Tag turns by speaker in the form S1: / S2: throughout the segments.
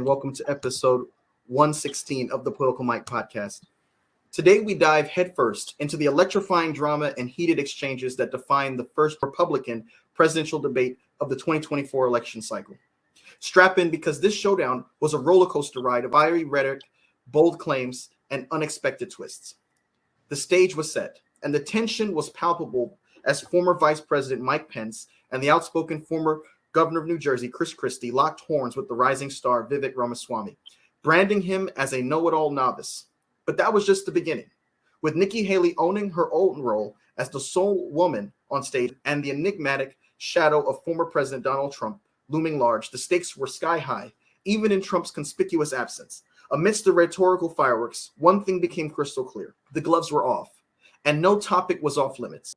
S1: welcome to episode 116 of the Political Mike podcast. Today, we dive headfirst into the electrifying drama and heated exchanges that define the first Republican presidential debate of the 2024 election cycle. Strap in because this showdown was a roller coaster ride of fiery rhetoric, bold claims, and unexpected twists. The stage was set, and the tension was palpable as former Vice President Mike Pence and the outspoken former Governor of New Jersey, Chris Christie, locked horns with the rising star Vivek Ramaswamy, branding him as a know-it-all novice. But that was just the beginning. With Nikki Haley owning her own role as the sole woman on stage and the enigmatic shadow of former President Donald Trump looming large, the stakes were sky high, even in Trump's conspicuous absence. Amidst the rhetorical fireworks, one thing became crystal clear. The gloves were off, and no topic was off limits.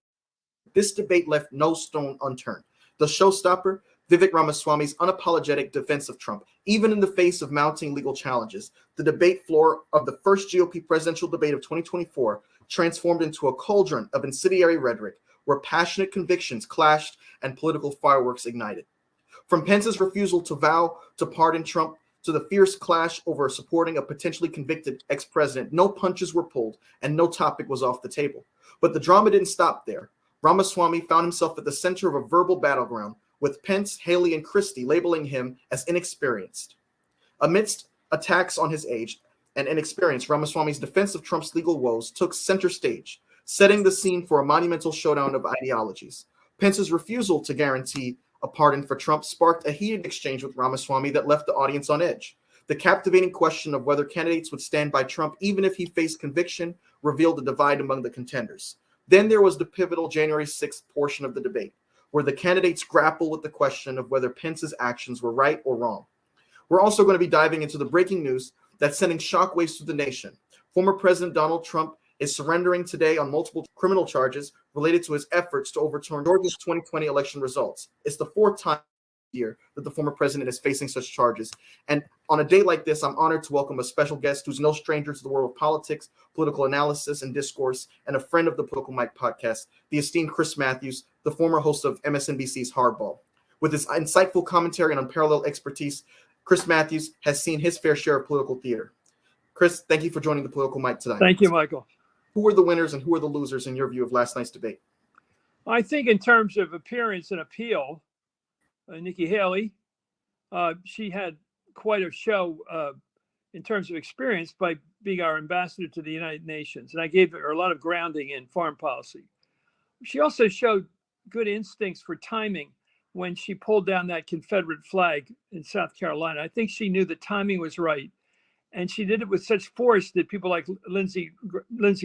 S1: This debate left no stone unturned. The showstopper, Vivek Ramaswamy's unapologetic defense of Trump, even in the face of mounting legal challenges. The debate floor of the first GOP presidential debate of 2024 transformed into a cauldron of incendiary rhetoric where passionate convictions clashed and political fireworks ignited. From Pence's refusal to vow to pardon Trump to the fierce clash over supporting a potentially convicted ex-president, no punches were pulled and no topic was off the table. But the drama didn't stop there. Ramaswamy found himself at the center of a verbal battleground, with Pence, Haley, and Christie labeling him as inexperienced. Amidst attacks on his age and inexperience, Ramaswamy's defense of Trump's legal woes took center stage, setting the scene for a monumental showdown of ideologies. Pence's refusal to guarantee a pardon for Trump sparked a heated exchange with Ramaswamy that left the audience on edge. The captivating question of whether candidates would stand by Trump even if he faced conviction revealed a divide among the contenders. Then there was the pivotal January 6th portion of the debate, where the candidates grapple with the question of whether Pence's actions were right or wrong. We're also going to be diving into the breaking news that's sending shockwaves through the nation. Former President Donald Trump is surrendering today on multiple criminal charges related to his efforts to overturn Georgia's 2020 election results. It's the fourth time year that the former president is facing such charges. And on a day like this, I'm honored to welcome a special guest who's no stranger to the world of politics, political analysis, and discourse, and a friend of the Political Mike podcast, the esteemed Chris Matthews, the former host of MSNBC's Hardball. With his insightful commentary and unparalleled expertise, Chris Matthews has seen his fair share of political theater. Chris, thank you for joining the Political Mike tonight.
S2: Thank you, Michael.
S1: Who were the winners and who are the losers in your view of last night's debate?
S2: I think in terms of appearance and appeal, Nikki Haley, she had quite a show in terms of experience by being our ambassador to the United Nations. And I gave her a lot of grounding in foreign policy. She also showed good instincts for timing when she pulled down that Confederate flag in South Carolina. I think she knew the timing was right. And she did it with such force that people like Lindsey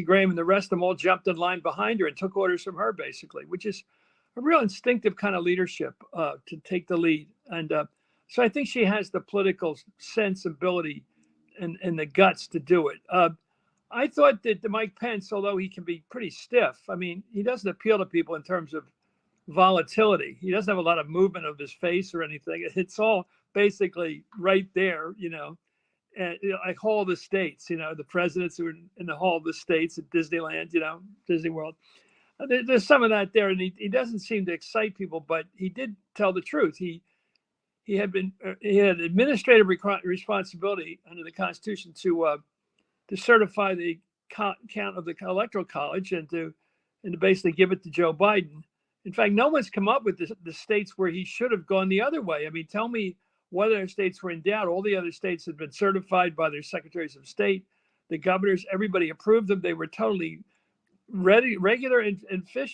S2: Graham and the rest of them all jumped in line behind her and took orders from her, basically, which is a real instinctive kind of leadership to take the lead. And so I think she has the political sensibility and the guts to do it. I thought that the Mike Pence, although he can be pretty stiff, I mean, he doesn't appeal to people in terms of volatility. He doesn't have a lot of movement of his face or anything. It's all basically right there, and, like Hall of the States, the presidents who are in the Hall of the States at Disneyland, Disney World. There's some of that there, and he doesn't seem to excite people, but he did tell the truth. He had administrative responsibility under the Constitution to certify the count of the Electoral College and to basically give it to Joe Biden. In fact, no one's come up with the states where he should have gone the other way. I mean, tell me what other states were in doubt. All the other states had been certified by their secretaries of state, the governors, everybody approved them. They were totally regular and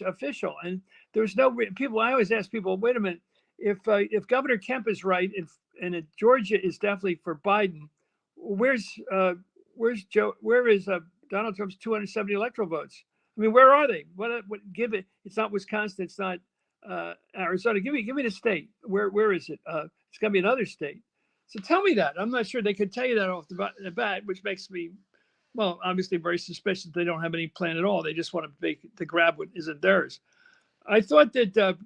S2: official. And there was no people. I always ask people, wait a minute, if Governor Kemp is right and if Georgia is definitely for Biden, where is Donald Trump's 270 electoral votes? I mean, where are they? What give it? It's not Wisconsin. It's not Arizona. Give me the state. Where is it? It's got to be another state. So tell me that. I'm not sure they could tell you that off the bat, which makes me, well, obviously very suspicious they don't have any plan at all. They just want to grab what isn't theirs. I thought that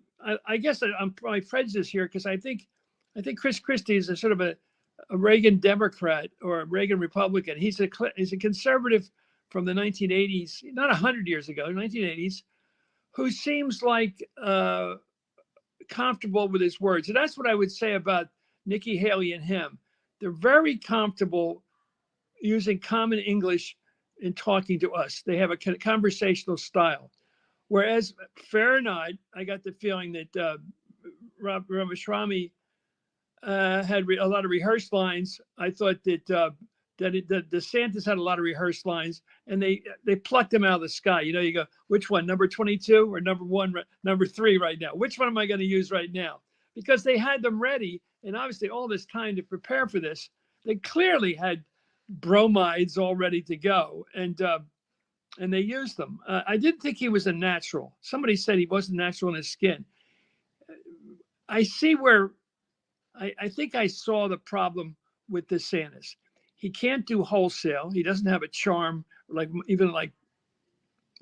S2: I guess I'm probably prejudiced here because I think Chris Christie is a sort of a Reagan Democrat or a Reagan Republican. He's a conservative from the 1980s, not 100 years ago, 1980s, who seems like comfortable with his words. And that's what I would say about Nikki Haley and him. they're very comfortable using common English in talking to us. They have a conversational style. Whereas Fahrenheit, I got the feeling that Ramaswamy had a lot of rehearsed lines. I thought that DeSantis had a lot of rehearsed lines, and they plucked them out of the sky. You go, which one, number 22 or number 3 right now? Which one am I going to use right now? Because they had them ready, and obviously all this time to prepare for this. They clearly had bromides all ready to go, and they used them. I didn't think he was a natural. Somebody said he wasn't natural in his skin. I see where I think I saw the problem with DeSantis. He can't do wholesale. He doesn't have a charm like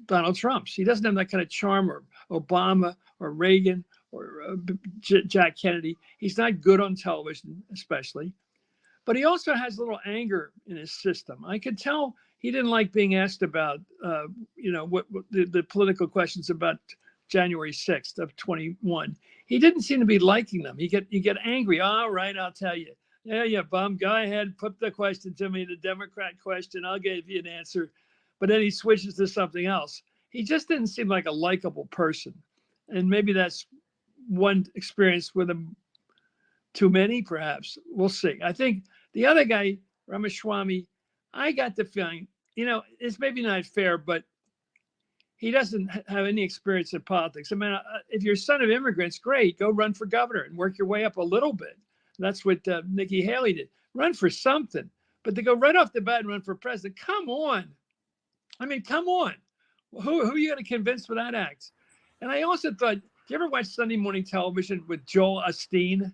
S2: Donald Trump's. He doesn't have that kind of charm, or Obama or Reagan or Jack Kennedy. He's not good on television, especially. But he also has a little anger in his system. I could tell he didn't like being asked about, what the political questions about January 6th of 21. He didn't seem to be liking them. You get angry. All right, I'll tell you. Yeah, bum. Go ahead, put the question to me, the Democrat question. I'll give you an answer. But then he switches to something else. He just didn't seem like a likable person. And maybe that's one experience with him too many, perhaps. We'll see. I think the other guy, Ramaswamy, I got the feeling, it's maybe not fair, but he doesn't have any experience in politics. I mean, if you're a son of immigrants, great, go run for governor and work your way up a little bit. That's what Nikki Haley did. Run for something. But to go right off the bat and run for president, come on. I mean, come on. Who are you going to convince with that act? And I also thought, do you ever watch Sunday morning television with Joel Osteen?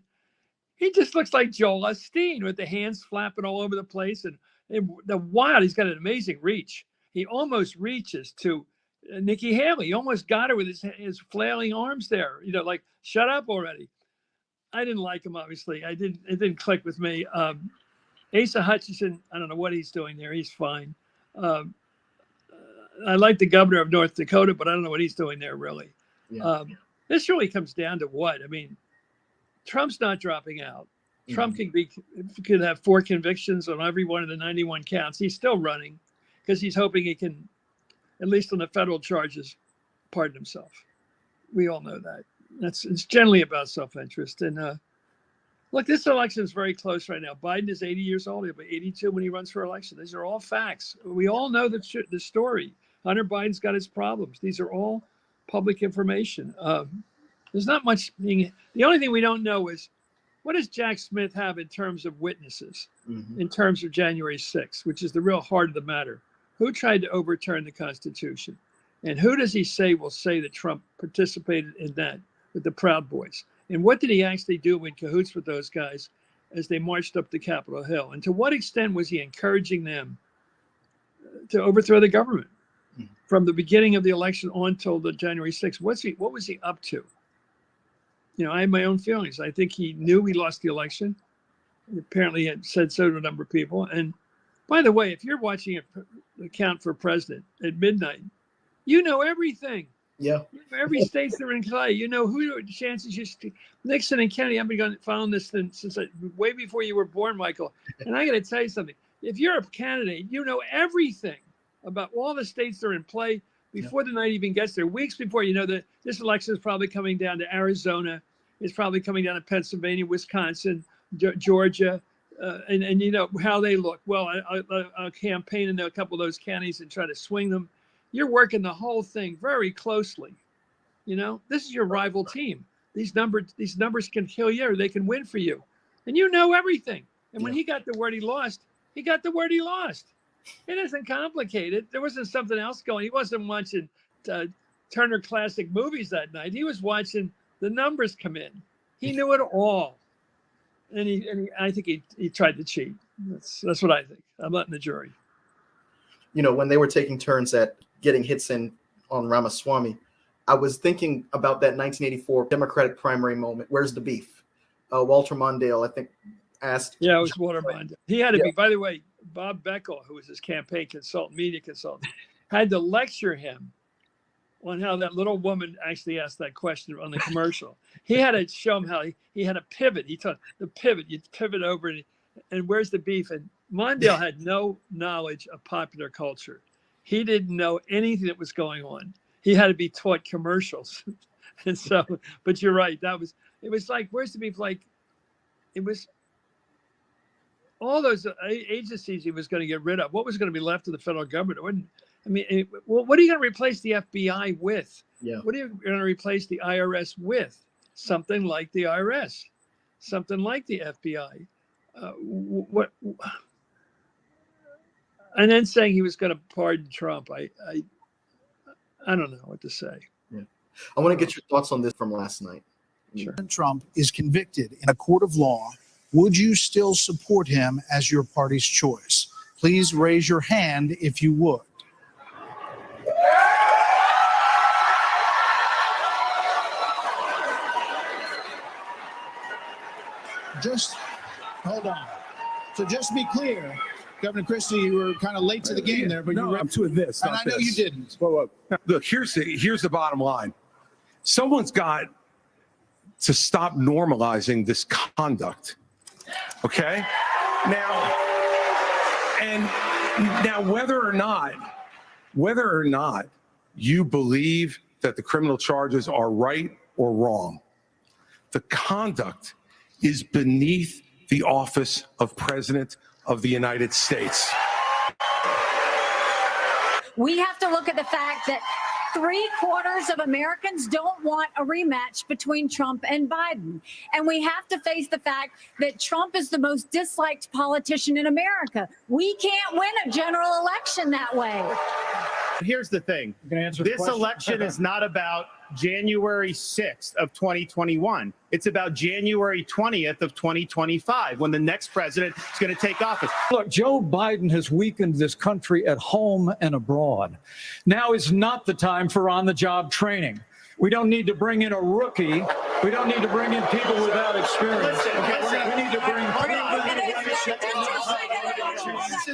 S2: He just looks like Joel Osteen with the hands flapping all over the place. And he's got an amazing reach. He almost reaches to Nikki Haley. He almost got her with his flailing arms there. Like, shut up already. I didn't like him, obviously. It didn't click with me. Asa Hutchinson, I don't know what he's doing there. He's fine. I like the governor of North Dakota, but I don't know what he's doing there, really. Yeah. This really comes down to what? I mean, Trump's not dropping out. Mm-hmm. Trump could have 4 convictions on every one of the 91 counts. He's still running because he's hoping he can, at least on the federal charges, pardon himself. We all know that. It's generally about self-interest. And look, this election is very close right now. Biden is 80 years old. He'll be 82 when he runs for election. These are all facts. We all know the story. Hunter Biden's got his problems. These are all public information. There's not much being. The only thing we don't know is, what does Jack Smith have in terms of witnesses, in terms of January 6th, which is the real heart of the matter? Who tried to overturn the Constitution? And who does he say will say that Trump participated in that with the Proud Boys? And what did he actually do in cahoots with those guys as they marched up to Capitol Hill? And to what extent was he encouraging them to overthrow the government from the beginning of the election on till the January 6th? What was he up to? I have my own feelings. I think he knew he lost the election. He apparently had said so to a number of people. And by the way, if you're watching a count for president at midnight, you know everything. Yeah. Every state they're in play. Who chances Nixon and Kennedy. I've been following this since way before you were born, Michael. And I got to tell you something. If you're a candidate, you know everything about all the states that are in play before the night even gets there. Weeks before, that this election is probably coming down to Arizona. It's probably coming down to Pennsylvania, Wisconsin, Georgia, and how they look. Well, I'll campaign in a couple of those counties and try to swing them. You're working the whole thing very closely. This is your rival team. These numbers can kill you or they can win for you. And you know everything. And when he got the word he lost, he got the word he lost. It isn't complicated. There wasn't something else going. He wasn't watching Turner Classic Movies that night. He was watching the numbers come in. He knew it all. And I think he tried to cheat. That's what I think. I'm not in the jury.
S1: When they were taking turns at getting hits in on Ramaswamy, I was thinking about that 1984 Democratic primary moment. Where's the beef? Walter Mondale, I think, asked.
S2: Yeah, it was Walter Mondale. He had to be, by the way, Bob Beckel, who was his campaign consultant, media consultant, had to lecture him on how that little woman actually asked that question on the commercial. He had to show him how he had a pivot. He taught the pivot. You pivot over and and where's the beef? And Mondale had no knowledge of popular culture. He didn't know anything that was going on. He had to be taught commercials. And so, but you're right. It was like, where's the beef? Like, it was all those agencies he was going to get rid of. What was going to be left of the federal government? What are you going to replace the FBI with?
S1: Yeah.
S2: What are you going to replace the IRS with? Something like the IRS, something like the FBI. And then saying he was going to pardon Trump. I don't know what to say.
S1: Yeah. I want to get your thoughts on this from last night.
S2: Sure.
S3: Trump is convicted in a court of law. Would you still support him as your party's choice? Please raise your hand if you would. Just hold on. So just to be clear, Governor Christie, you were kind of late to the game there, but
S4: no, I'm to this.
S3: And I know you didn't.
S4: Well, look, here's the bottom line. Someone's got to stop normalizing this conduct. Okay? Now whether or not you believe that the criminal charges are right or wrong, the conduct is beneath the office of President of the United States.
S5: We have to look at the fact that 3/4 of Americans don't want a rematch between Trump and Biden. And we have to face the fact that Trump is the most disliked politician in America. We can't win a general election that way.
S6: Here's the thing. This election is not about January 6th of 2021. It's about January 20th of 2025, when the next president is going to take office.
S7: Look, Joe Biden has weakened this country at home and abroad. Now is not the time for on-the-job training. We don't need to bring in a rookie. We don't need to bring in people without experience. We need to bring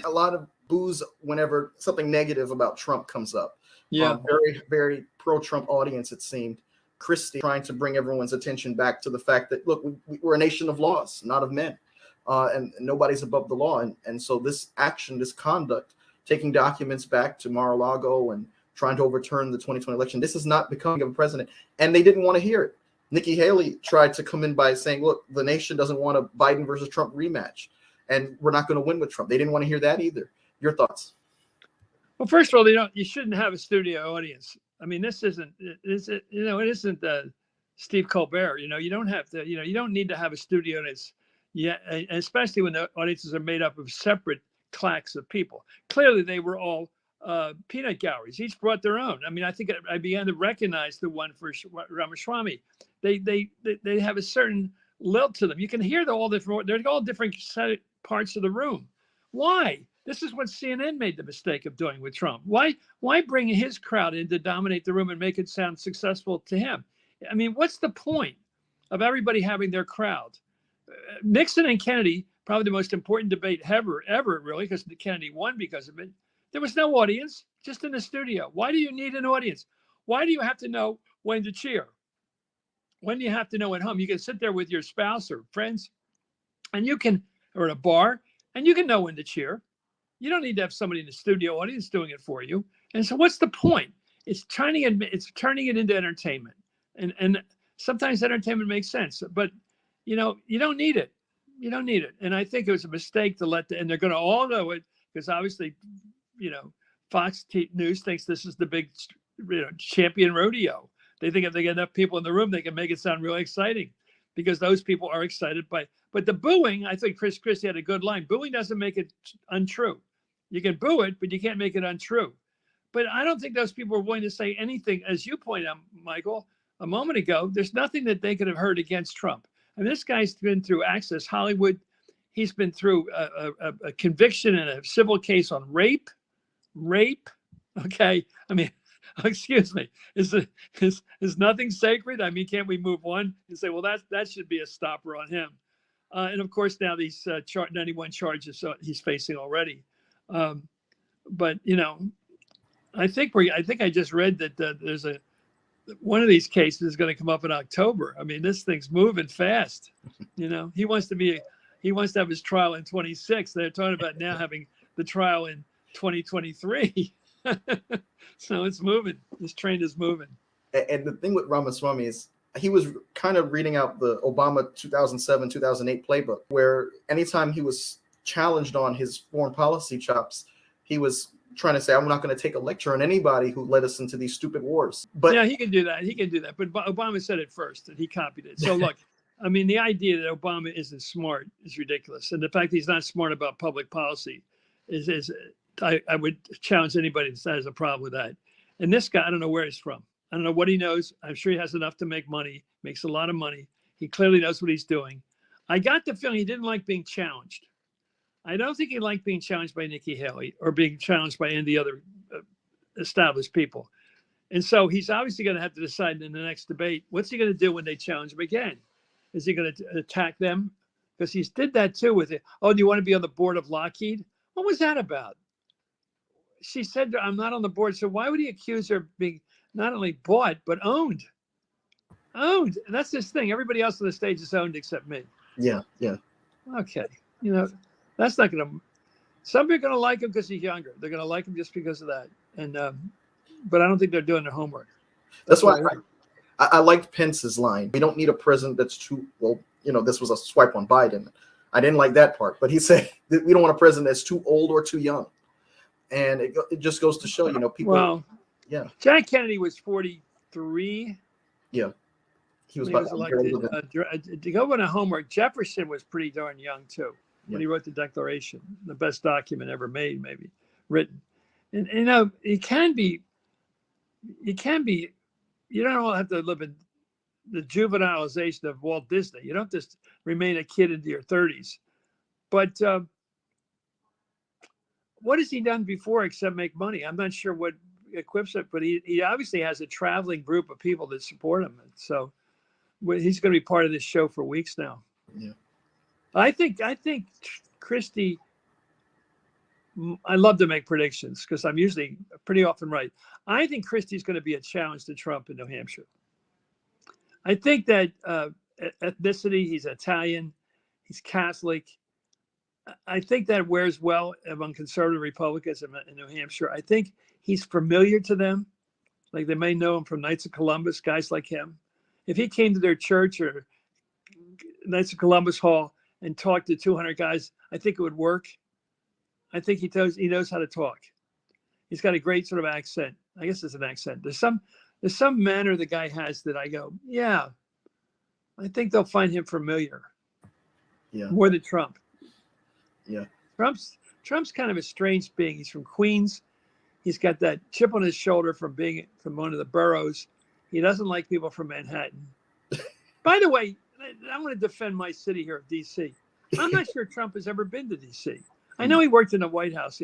S1: A lot of boos whenever something negative about Trump comes up.
S2: Yeah.
S1: Very, very pro-Trump audience, it seemed. Christie trying to bring everyone's attention back to the fact that, look, we're a nation of laws, not of men. And nobody's above the law. And so this action, this conduct, taking documents back to Mar-a-Lago and trying to overturn the 2020 election, this is not becoming a president. And they didn't want to hear it. Nikki Haley tried to come in by saying, look, the nation doesn't want a Biden versus Trump rematch, and we're not going to win with Trump. They didn't want to hear that either. Your thoughts?
S2: Well, first of all, you shouldn't have a studio audience. I mean, this isn't, it isn't Steve Colbert. You don't have to, you don't need to have a studio audience. Yeah, especially when the audiences are made up of separate claques of people. Clearly, they were all peanut galleries. Each brought their own. I mean, I think I began to recognize the one for Ramaswamy. They have a certain lilt to them. You can hear they're all different parts of the room. Why? This is what CNN made the mistake of doing with Trump. Why bring his crowd in to dominate the room and make it sound successful to him? I mean, what's the point of everybody having their crowd? Nixon and Kennedy, probably the most important debate ever, really, because Kennedy won because of it. There was no audience, just in the studio. Why do you need an audience? Why do you have to know when to cheer? When do you have to know at home? You can sit there with your spouse or friends, and or at a bar, and you can know when to cheer. You don't need to have somebody in the studio audience doing it for you. And so what's the point? It's turning it into entertainment. And sometimes entertainment makes sense, but you don't need it. You don't need it. And I think it was a mistake to and they're going to all know it, because obviously, Fox News thinks this is the big, champion rodeo. They think if they get enough people in the room, they can make it sound really exciting, because those people are excited but the booing, I think Chris Christie had a good line. Booing doesn't make it untrue. You can boo it, but you can't make it untrue. But I don't think those people are willing to say anything, as you pointed out, Michael, a moment ago. There's nothing that they could have heard against Trump. I mean, this guy's been through Access Hollywood. He's been through a conviction in a civil case on rape. Okay. I mean, excuse me. Is nothing sacred? I mean, can't we move on and say, well, that should be a stopper on him? And of course, now these 91 charges he's facing already. But I think I just read that there's one of these cases is going to come up in October. I mean, this thing's moving fast. He wants to be he wants to have his trial in 26. They're talking about now having the trial in 2023. So it's moving. This train is moving.
S1: And the thing with Ramaswamy is he was kind of reading out the Obama 2007, 2008 playbook, where anytime he was challenged on his foreign policy chops, he was trying to say, I'm not going to take a lecture on anybody who led us into these stupid wars. But
S2: yeah, he can do that. He can do that. But Obama said it first, and he copied it. So look, I mean, the idea that Obama isn't smart is ridiculous. And the fact that he's not smart about public policy is I would challenge anybody that has a problem with that. And this guy, I don't know where he's from. I don't know what he knows. I'm sure he has enough to make money, makes a lot of money. He clearly knows what he's doing. I got the feeling he didn't like being challenged. I don't think he liked being challenged by Nikki Haley or being challenged by any of the other established people. And so he's obviously going to have to decide in the next debate, what's he going to do when they challenge him again? Is he going to attack them? Because he's did that too with it. Oh, do you want to be on the board of Lockheed? What was that about? She said, I'm not on the board. So why would he accuse her of being not only bought, but owned? Owned. And that's this thing. Everybody else on the stage is owned except me.
S1: yeah.
S2: Okay. You know, that's not going to, some people are going to like him because he's younger. They're going to like him just because of that. And, but I don't think they're doing their homework.
S1: That's why I liked Pence's line. We don't need a president that's too, well, you know, this was a swipe on Biden. I didn't like that part, but he said that we don't want a president that's too old or too young. And it just goes to show, you know, people.
S2: Well,
S1: yeah.
S2: Jack Kennedy was 43.
S1: Yeah. He was
S2: He was elected. To go on a homework, Jefferson was pretty darn young too when he wrote the Declaration, the best document ever made, maybe written. And you know, you don't have to live in the juvenilization of Walt Disney. You don't just remain a kid into your 30s. But what has he done before except make money? I'm not sure what equips it, but he obviously has a traveling group of people that support him. And so he's going to be part of this show for weeks now.
S1: Yeah.
S2: I think Christie, I love to make predictions because I'm usually pretty often right. I think Christie's going to be a challenge to Trump in New Hampshire. I think that ethnicity, he's Italian, he's Catholic. I think that wears well among conservative Republicans in New Hampshire. I think he's familiar to them. Like they may know him from Knights of Columbus, guys like him. If he came to their church or Knights of Columbus Hall and talked to 200 guys, I think it would work. I think he knows how to talk. He's got a great sort of accent. I guess it's an accent. There's some manner the guy has that I go, yeah, I think they'll find him familiar.
S1: Yeah.
S2: More than Trump.
S1: Yeah.
S2: Trump's kind of a strange being. He's from Queens. He's got that chip on his shoulder from being from one of the boroughs. He doesn't like people from Manhattan. By the way, I want to defend my city here of D.C. I'm not sure Trump has ever been to D.C. I know he worked in the White House,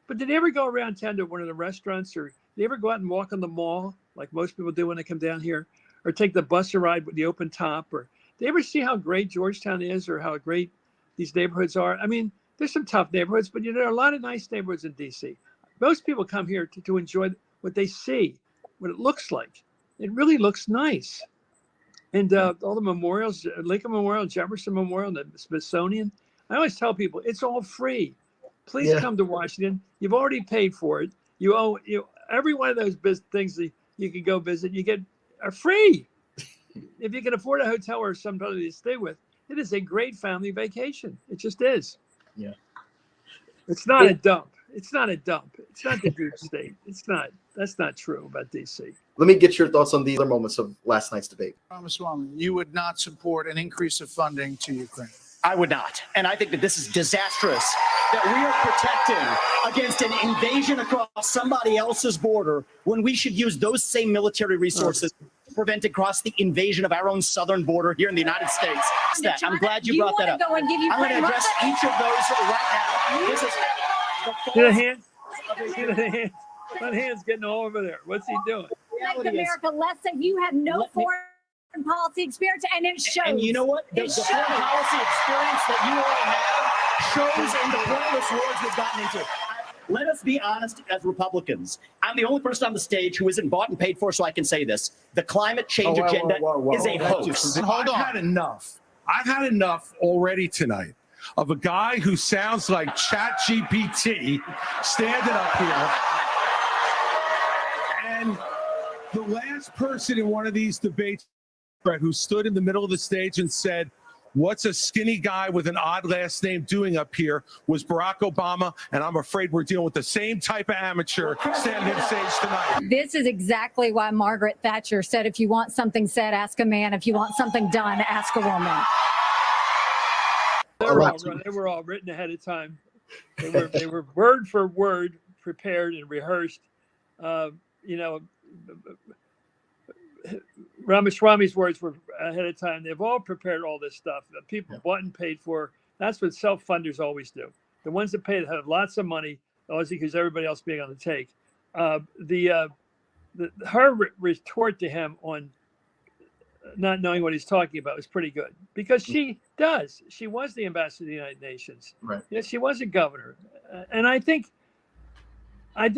S2: but did he ever go around town to one of the restaurants, or did he ever go out and walk on the mall like most people do when they come down here, or take the bus ride with the open top, or did they ever see how great Georgetown is or how great these neighborhoods are? I mean, there's some tough neighborhoods, but there are a lot of nice neighborhoods in D.C. Most people come here to enjoy what they see, what it looks like. It really looks nice. And all the memorials, Lincoln Memorial, Jefferson Memorial, the Smithsonian. I always tell people, it's all free. Please come to Washington. You've already paid for it. You owe every one of those things that you can go visit. Are free. If you can afford a hotel or somebody to stay with, it is a great family vacation. It just is.
S1: Yeah.
S2: It's not a dump. It's not a dump. It's not the deep state. It's not. That's not true about D.C.
S1: Let me get your thoughts on the other moments of last night's debate.
S3: Ramaswamy, you would not support an increase of funding to Ukraine.
S8: I would not. And I think that this is disastrous, that we are protecting against an invasion across somebody else's border when we should use those same military resources to prevent across the invasion of our own southern border here in the United States. I'm glad you brought that up. I'm going to address each of those right now. This is
S2: See the hand? See the hand? That hand's getting all over there. What's he doing?
S5: Make America less safe. You have no foreign policy experience, and it shows.
S8: And you know what? The foreign policy experience that you all have shows in the pointless wars we've gotten into. Let us be honest as Republicans. I'm the only person on the stage who isn't bought and paid for, so I can say this. The climate change agenda is a hoax.
S4: Hold on. I've had enough. I've had enough already tonight of a guy who sounds like ChatGPT standing up here. And the last person in one of these debates, who stood in the middle of the stage and said, "What's a skinny guy with an odd last name doing up here?" was Barack Obama, and I'm afraid we're dealing with the same type of amateur standing on stage tonight.
S5: This is exactly why Margaret Thatcher said, if you want something said, ask a man. If you want something done, ask a woman.
S2: They were all written ahead of time. They were word for word prepared and rehearsed. Ramaswamy's words were ahead of time. They've all prepared all this stuff. People bought and paid for. That's what self-funders always do. The ones that pay have lots of money, obviously, because everybody else being on the take. Her retort to him on not knowing what he's talking about was pretty good, because she does. She was the ambassador to the United Nations.
S1: Right.
S2: Yes, she was a governor, and I think. I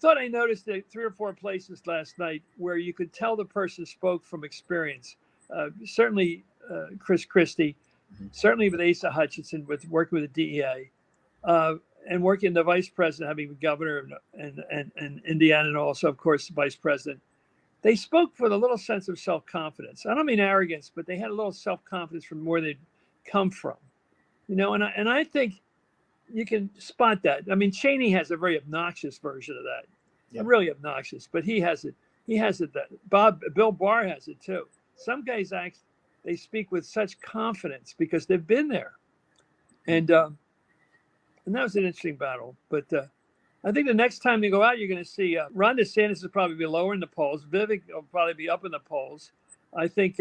S2: thought I noticed that 3 or 4 places last night where you could tell the person spoke from experience. Certainly Chris Christie, certainly with Asa Hutchinson, with working with the DEA, and working the vice president, having been governor and Indiana, and also, of course, vice president. They spoke with a little sense of self-confidence. I don't mean arrogance, but they had a little self-confidence from where they'd come from. And I think you can spot that. I mean, Cheney has a very obnoxious version of that, really obnoxious, but he has it. He has it. That Bill Barr has it too. Some guys they speak with such confidence because they've been there, and that was an interesting battle. But I think the next time they go out, you're going to see Ron DeSantis will probably be lower in the polls. Vivek will probably be up in the polls. I think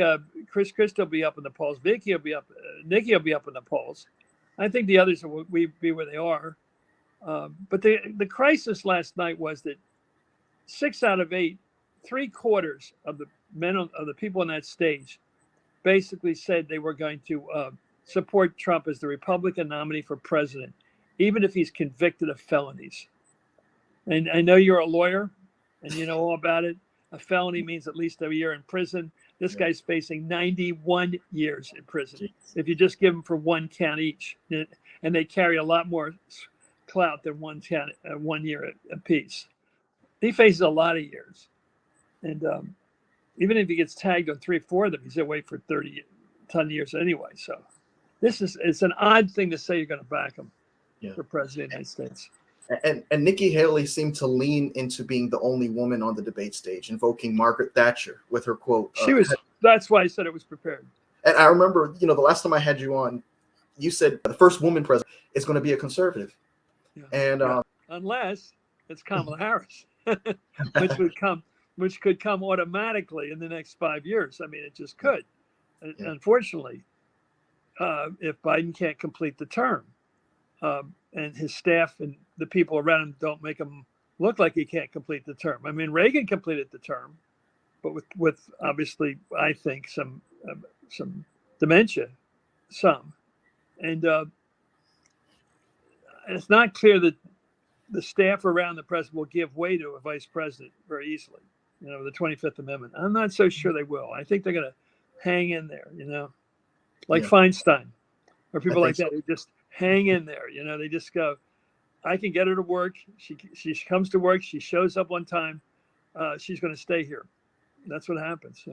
S2: Chris Christie will be up in the polls. Vicky will be up. Nikki will be up in the polls. I think the others will be where they are. But the crisis last night was that 6 out of 8, 3/4 of the men of the people on that stage basically said they were going to support Trump as the Republican nominee for president, even if he's convicted of felonies. And I know you're a lawyer and you know all about it. A felony means at least a year in prison. This guy's facing 91 years in prison if you just give them for 1 count each. And they carry a lot more clout than 1 count, 1 year apiece. He faces a lot of years. And even if he gets tagged on 3 or 4 of them, he's away for 10 years anyway. So it's an odd thing to say you're going to back him for president of the United States.
S1: And Nikki Haley seemed to lean into being the only woman on the debate stage, invoking Margaret Thatcher with her quote.
S2: That's why I said it was prepared.
S1: And I remember, the last time I had you on, you said the first woman president is going to be a conservative.
S2: Yeah.
S1: And
S2: unless it's Kamala Harris, which could come automatically in the next 5 years. I mean, it just could. Yeah. Unfortunately, if Biden can't complete the term, and his staff and the people around him don't make him look like he can't complete the term. I mean, Reagan completed the term, but with obviously, I think, some dementia, and it's not clear that the staff around the president will give way to a vice president very easily. The 25th Amendment. I'm not so sure they will. I think they're going to hang in there. Like Feinstein or people like that who just hang in there. They just go, I can get her to work. She comes to work. She shows up on time. She's going to stay here. That's what happens.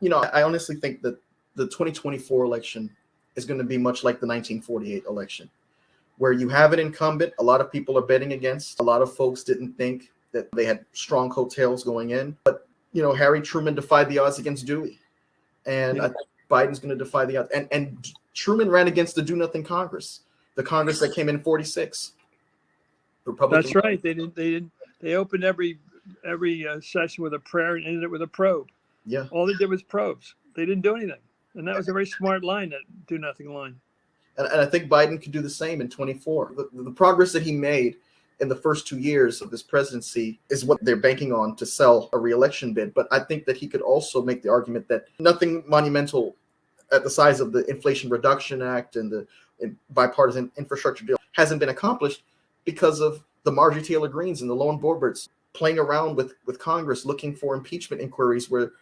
S1: I honestly think that the 2024 election is going to be much like the 1948 election, where you have an incumbent. A lot of people are betting against. A lot of folks didn't think that they had strong coattails going in. But, Harry Truman defied the odds against Dewey. And I think Biden's going to defy the odds. And Truman ran against the do-nothing Congress, the Congress that came in 46.
S2: That's right. They didn't. They opened every session with a prayer and ended it with a probe.
S1: Yeah.
S2: All they did was probes. They didn't do anything. And that was a very smart line, that do-nothing line.
S1: And I think Biden could do the same in 24. The progress that he made in the first 2 years of this presidency is what they're banking on to sell a re-election bid. But I think that he could also make the argument that nothing monumental at the size of the Inflation Reduction Act and the bipartisan infrastructure deal hasn't been accomplished because of the Marjorie Taylor Greenes and the Lauren Boeberts playing around with Congress looking for impeachment inquiries where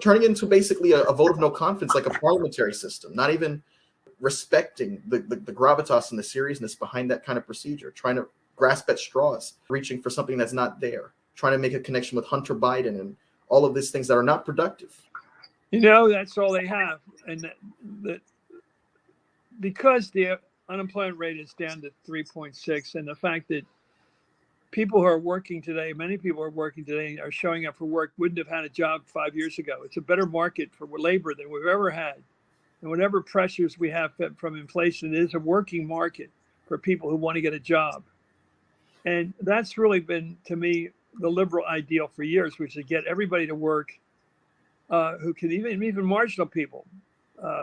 S1: turning it into basically a vote of no confidence, like a parliamentary system, not even respecting the gravitas and the seriousness behind that kind of procedure, trying to grasp at straws, reaching for something that's not there, trying to make a connection with Hunter Biden and all of these things that are not productive.
S2: That's all they have. And because the unemployment rate is down to 3.6, and the fact that people who are working today, many people who are working today are showing up for work, wouldn't have had a job 5 years ago. It's a better market for labor than we've ever had. And whatever pressures we have from inflation, it is a working market for people who want to get a job. And that's really been, to me, the liberal ideal for years, which is to get everybody to work, who can even marginal people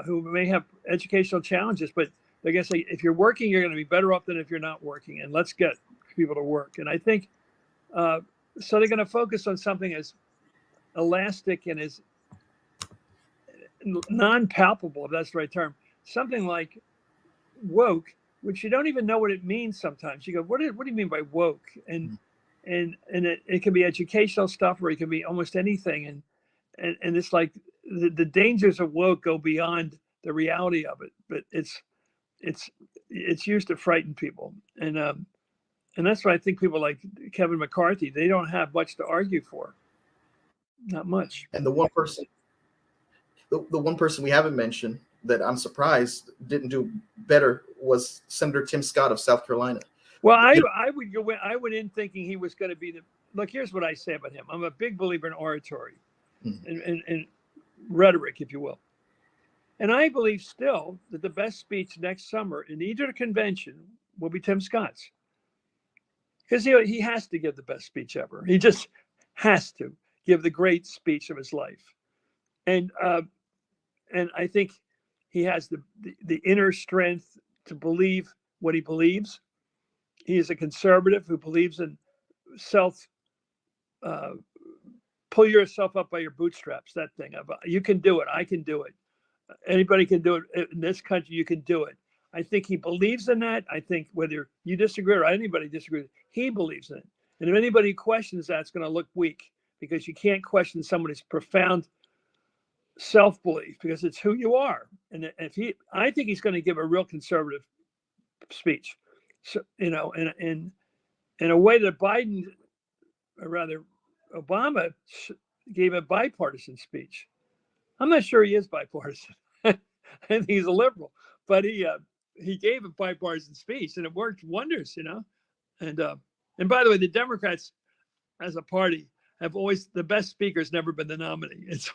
S2: who may have educational challenges, but they're going to say, if you're working, you're going to be better off than if you're not working. And let's get people to work. And I think, so they're going to focus on something as elastic and as non-palpable, if that's the right term, something like woke, which you don't even know what it means sometimes. You go, what do you mean by woke? And it can be educational stuff, or it can be almost anything. And it's like the dangers of woke go beyond the reality of it, but it's used to frighten people. And that's why I think people like Kevin McCarthy, they don't have much to argue for. Not much.
S1: And the one person we haven't mentioned that I'm surprised didn't do better was Senator Tim Scott of South Carolina.
S2: Well, I went in thinking he was going to be look, here's what I say about him. I'm a big believer in oratory and rhetoric, if you will. And I believe still that the best speech next summer in either convention will be Tim Scott's. Because he has to give the best speech ever. He just has to give the great speech of his life. And I think he has the inner strength to believe what he believes. He is a conservative who believes in pull yourself up by your bootstraps, that thing. You can do it. I can do it. Anybody can do it. In this country, you can do it. I think he believes in that. I think whether you disagree or anybody disagrees, he believes in it. And if anybody questions that, it's going to look weak, because you can't question somebody's profound self-belief, because it's who you are. And I think he's going to give a real conservative speech. So, in a way that Biden, or rather Obama, gave a bipartisan speech. I'm not sure he is bipartisan. I think he's a liberal, but he gave a bipartisan speech, and it worked wonders, And by the way, the Democrats as a party have always, the best speaker's never been the nominee. It's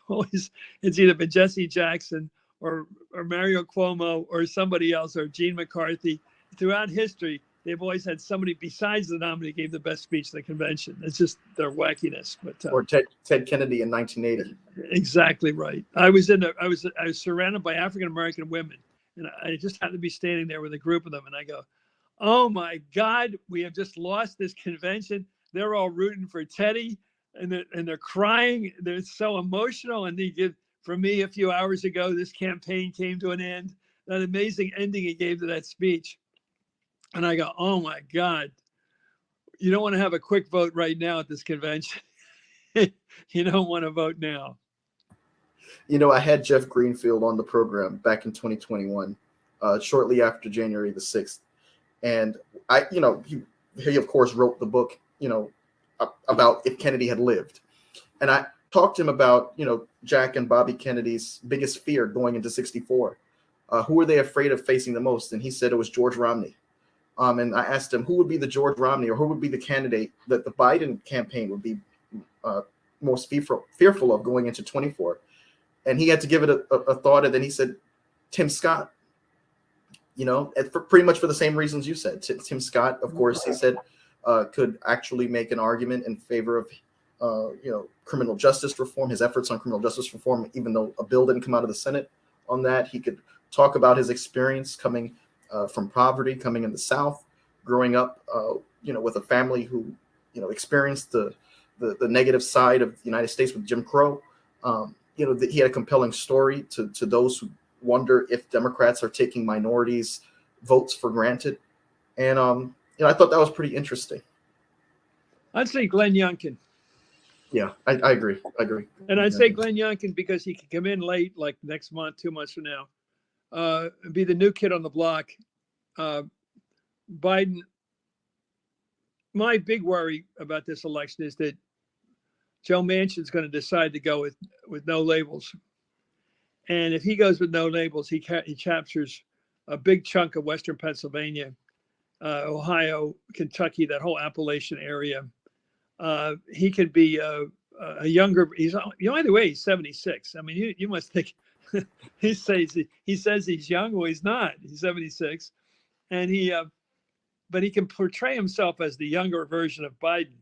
S2: either been Jesse Jackson or Mario Cuomo or somebody else, or Gene McCarthy. Throughout history, they've always had somebody besides the nominee gave the best speech in the convention. It's just their wackiness. But
S1: or Ted Kennedy in 1980.
S2: Exactly right. I was surrounded by African American women, and I just happened to be standing there with a group of them, and I go, "Oh my God, we have just lost this convention." They're all rooting for Teddy, and they're crying. They're so emotional. And for me, a few hours ago, this campaign came to an end. That amazing ending he gave to that speech. And I go, oh my God, you don't want to have a quick vote right now at this convention. You don't want to vote now.
S1: I had Jeff Greenfield on the program back in 2021, shortly after January the 6th. And he of course wrote the book, about if Kennedy had lived. And I talked to him about, Jack and Bobby Kennedy's biggest fear going into 64. Who were they afraid of facing the most? And he said it was George Romney. And I asked him who would be the George Romney, or who would be the candidate that the Biden campaign would be most fearful of going into 24. And he had to give it a thought. And then he said, Tim Scott, pretty much for the same reasons you said. Tim Scott, of course, he said, could actually make an argument in favor of, criminal justice reform, his efforts on criminal justice reform, even though a bill didn't come out of the Senate on that. He could talk about his experience coming from poverty, coming in the South, growing up, with a family who, experienced the negative side of the United States with Jim Crow. That he had a compelling story to those who wonder if Democrats are taking minorities' votes for granted. And, I thought that was pretty interesting.
S2: I'd say Glenn Youngkin.
S1: Yeah, I agree. I agree.
S2: And I'd say Glenn Youngkin, because he could come in late, like next month, 2 months from now, be the new kid on the block. Biden, my big worry about this election is that Joe Manchin's going to decide to go with no labels. And if he goes with no labels, he captures a big chunk of Western Pennsylvania, Ohio, Kentucky, that whole Appalachian area. He could be a younger. Either way, he's 76. I mean, you must think he says he's young. Well, he's not. He's 76, and but he can portray himself as the younger version of Biden.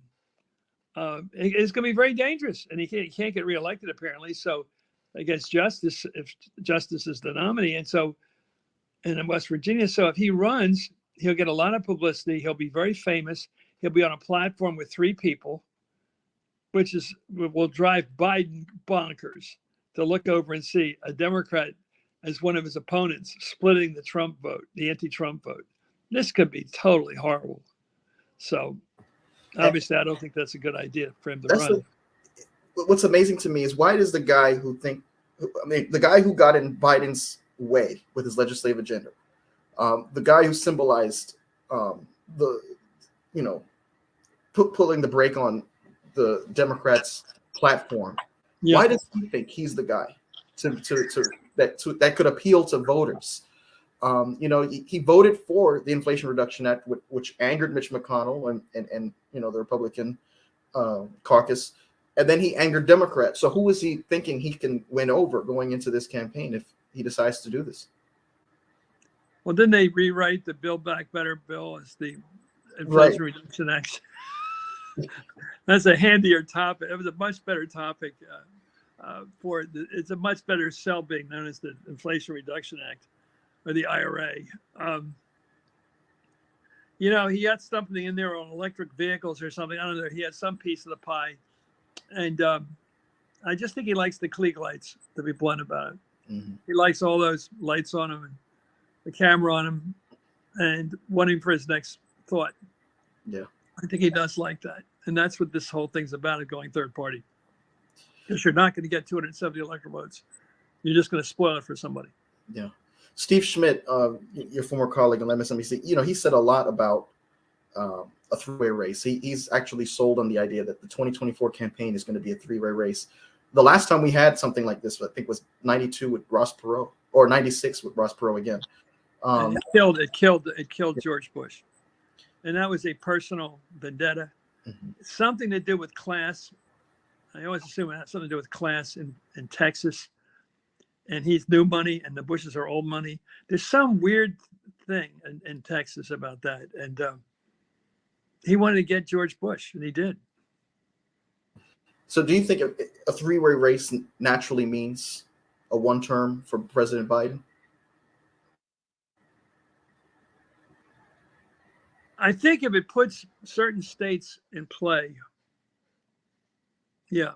S2: It's going to be very dangerous, and he can't get reelected apparently. So, against Justice, if Justice is the nominee, and in West Virginia, so if he runs, he'll get a lot of publicity. He'll be very famous. He'll be on a platform with 3 people, which will drive Biden bonkers to look over and see a Democrat as one of his opponents splitting the Trump vote, the anti-Trump vote. This could be totally horrible. So obviously, I don't think that's a good idea for him to run.
S1: What's amazing to me is why does the guy the guy who got in Biden's way with his legislative agenda, the guy who symbolized pulling the brake on the Democrats' platform. Yeah. Why does he think he's the guy that could appeal to voters? He voted for the Inflation Reduction Act, which angered Mitch McConnell and the Republican caucus, and then he angered Democrats. So who is he thinking he can win over going into this campaign if he decides to do this?
S2: Well, didn't they rewrite the Build Back Better bill as the Inflation Reduction Act? That's a handier topic. It was a much better topic it's a much better sell being known as the Inflation Reduction Act or the IRA. He got something in there on electric vehicles or something. I don't know. He had some piece of the pie. And I just think he likes the Klieg lights, to be blunt about it. Mm-hmm. He likes all those lights on him and the camera on him and wanting for his next thought.
S1: Yeah.
S2: I think he does like that. And that's what this whole thing's about, going third party. Because you're not going to get 270 electoral votes. You're just going to spoil it for somebody.
S1: Yeah. Steve Schmidt, your former colleague on MSNBC, he said a lot about a 3-way race. He's actually sold on the idea that the 2024 campaign is going to be a 3-way race. The last time we had something like this, I think, was 92 with Ross Perot, or 96 with Ross Perot again.
S2: It killed George Bush. And that was a personal vendetta. Mm-hmm. Something to do with class. I always assume it has something to do with class in Texas. And he's new money and the Bushes are old money. There's some weird thing in Texas about that. And he wanted to get George Bush, and he did.
S1: So do you think a 3-way race naturally means a 1-term for President Biden?
S2: I think if it puts certain states in play, yeah.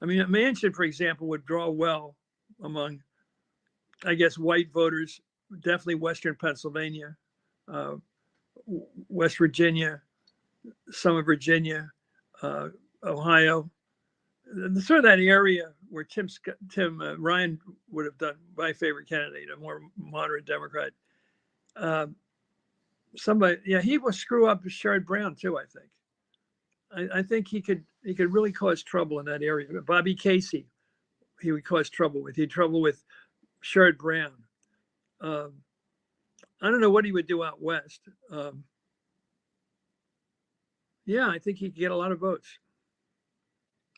S2: I mean, Manchin, for example, would draw well among, I guess, white voters, definitely Western Pennsylvania, West Virginia, some of Virginia, Ohio, sort of that area where Tim Ryan would have done my favorite candidate, a more moderate Democrat. He will screw up Sherrod Brown too. I think. I think he could really cause trouble in that area. Bobby Casey, he would cause trouble with. He had trouble with Sherrod Brown. I don't know what he would do out west. I think he could get a lot of votes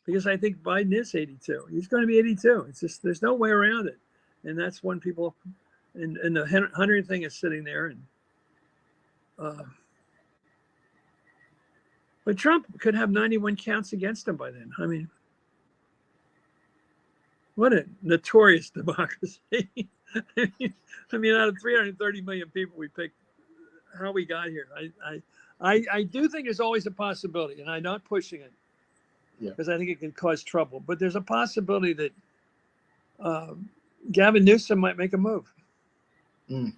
S2: because I think Biden is 82. He's going to be 82. It's just there's no way around it, and that's when people and the Hunter thing is sitting there and. But Trump could have 91 counts against him by then. I mean, what a notorious democracy. I mean, out of 330 million people we picked, how we got here. I do think there's always a possibility, and I'm not pushing it because I think it can cause trouble. But there's a possibility that Gavin Newsom might make a move. Mm.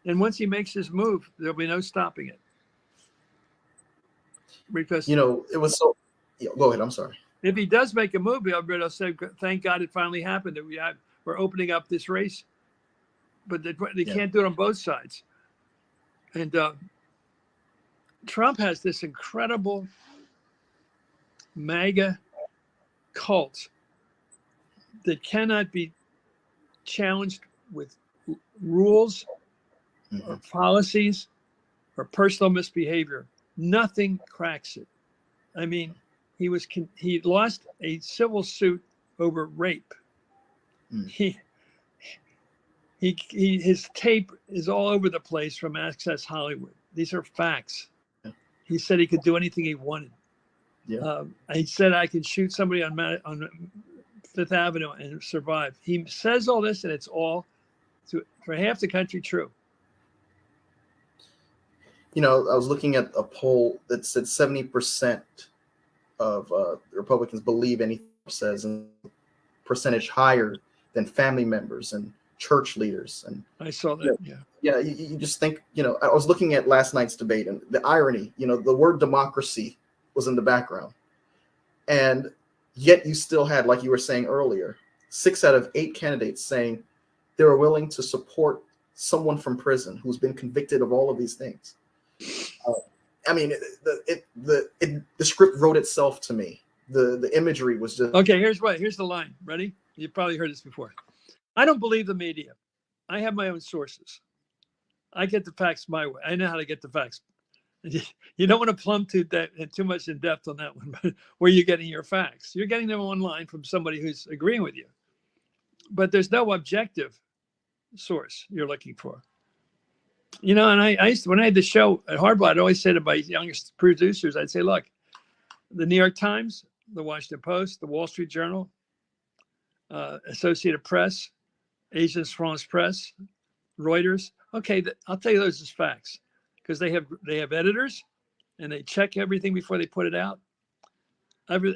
S2: And once he makes his move, there'll be no stopping it. Because
S1: it was so Yeah, go ahead. I'm sorry.
S2: If he does make a move, I'll say, thank God it finally happened that we're opening up this race. But they can't do it on both sides. And Trump has this incredible MAGA cult that cannot be challenged with rules or policies or personal misbehavior. Nothing cracks it. I mean, he lost a civil suit over rape. His tape is all over the place from Access Hollywood. These are facts.
S1: Yeah.
S2: He said he could do anything he wanted.
S1: Yeah.
S2: He said I can shoot somebody on Fifth Avenue and survive. He says all this, and it's all for half the country true.
S1: You know, I was looking at a poll that said 70% of Republicans believe anything Trump says, and percentage higher than family members and church leaders. And
S2: I saw that.
S1: Yeah. You just think, you know, I was looking at last night's debate, and the irony, you know, the word democracy was in the background. And yet you still had, like you were saying earlier, 6 out of 8 candidates saying they were willing to support someone from prison who's been convicted of all of these things. I mean, the script wrote itself to me. The imagery was just
S2: okay. Here's the line. Ready? You've probably heard this before. I don't believe the media. I have my own sources. I get the facts my way. I know how to get the facts. You don't want to plumb too much in depth on that one, but where you're getting your facts. You're getting them online from somebody who's agreeing with you. But there's no objective source you're looking for. You know, and I used to, when I had the show at Hardball, I'd always say to my youngest producers, I'd say, look, the New York Times, the Washington Post, the Wall Street Journal, Associated Press, Agence France Presse, Reuters. Okay, I'll tell you those as facts because they have editors and they check everything before they put it out.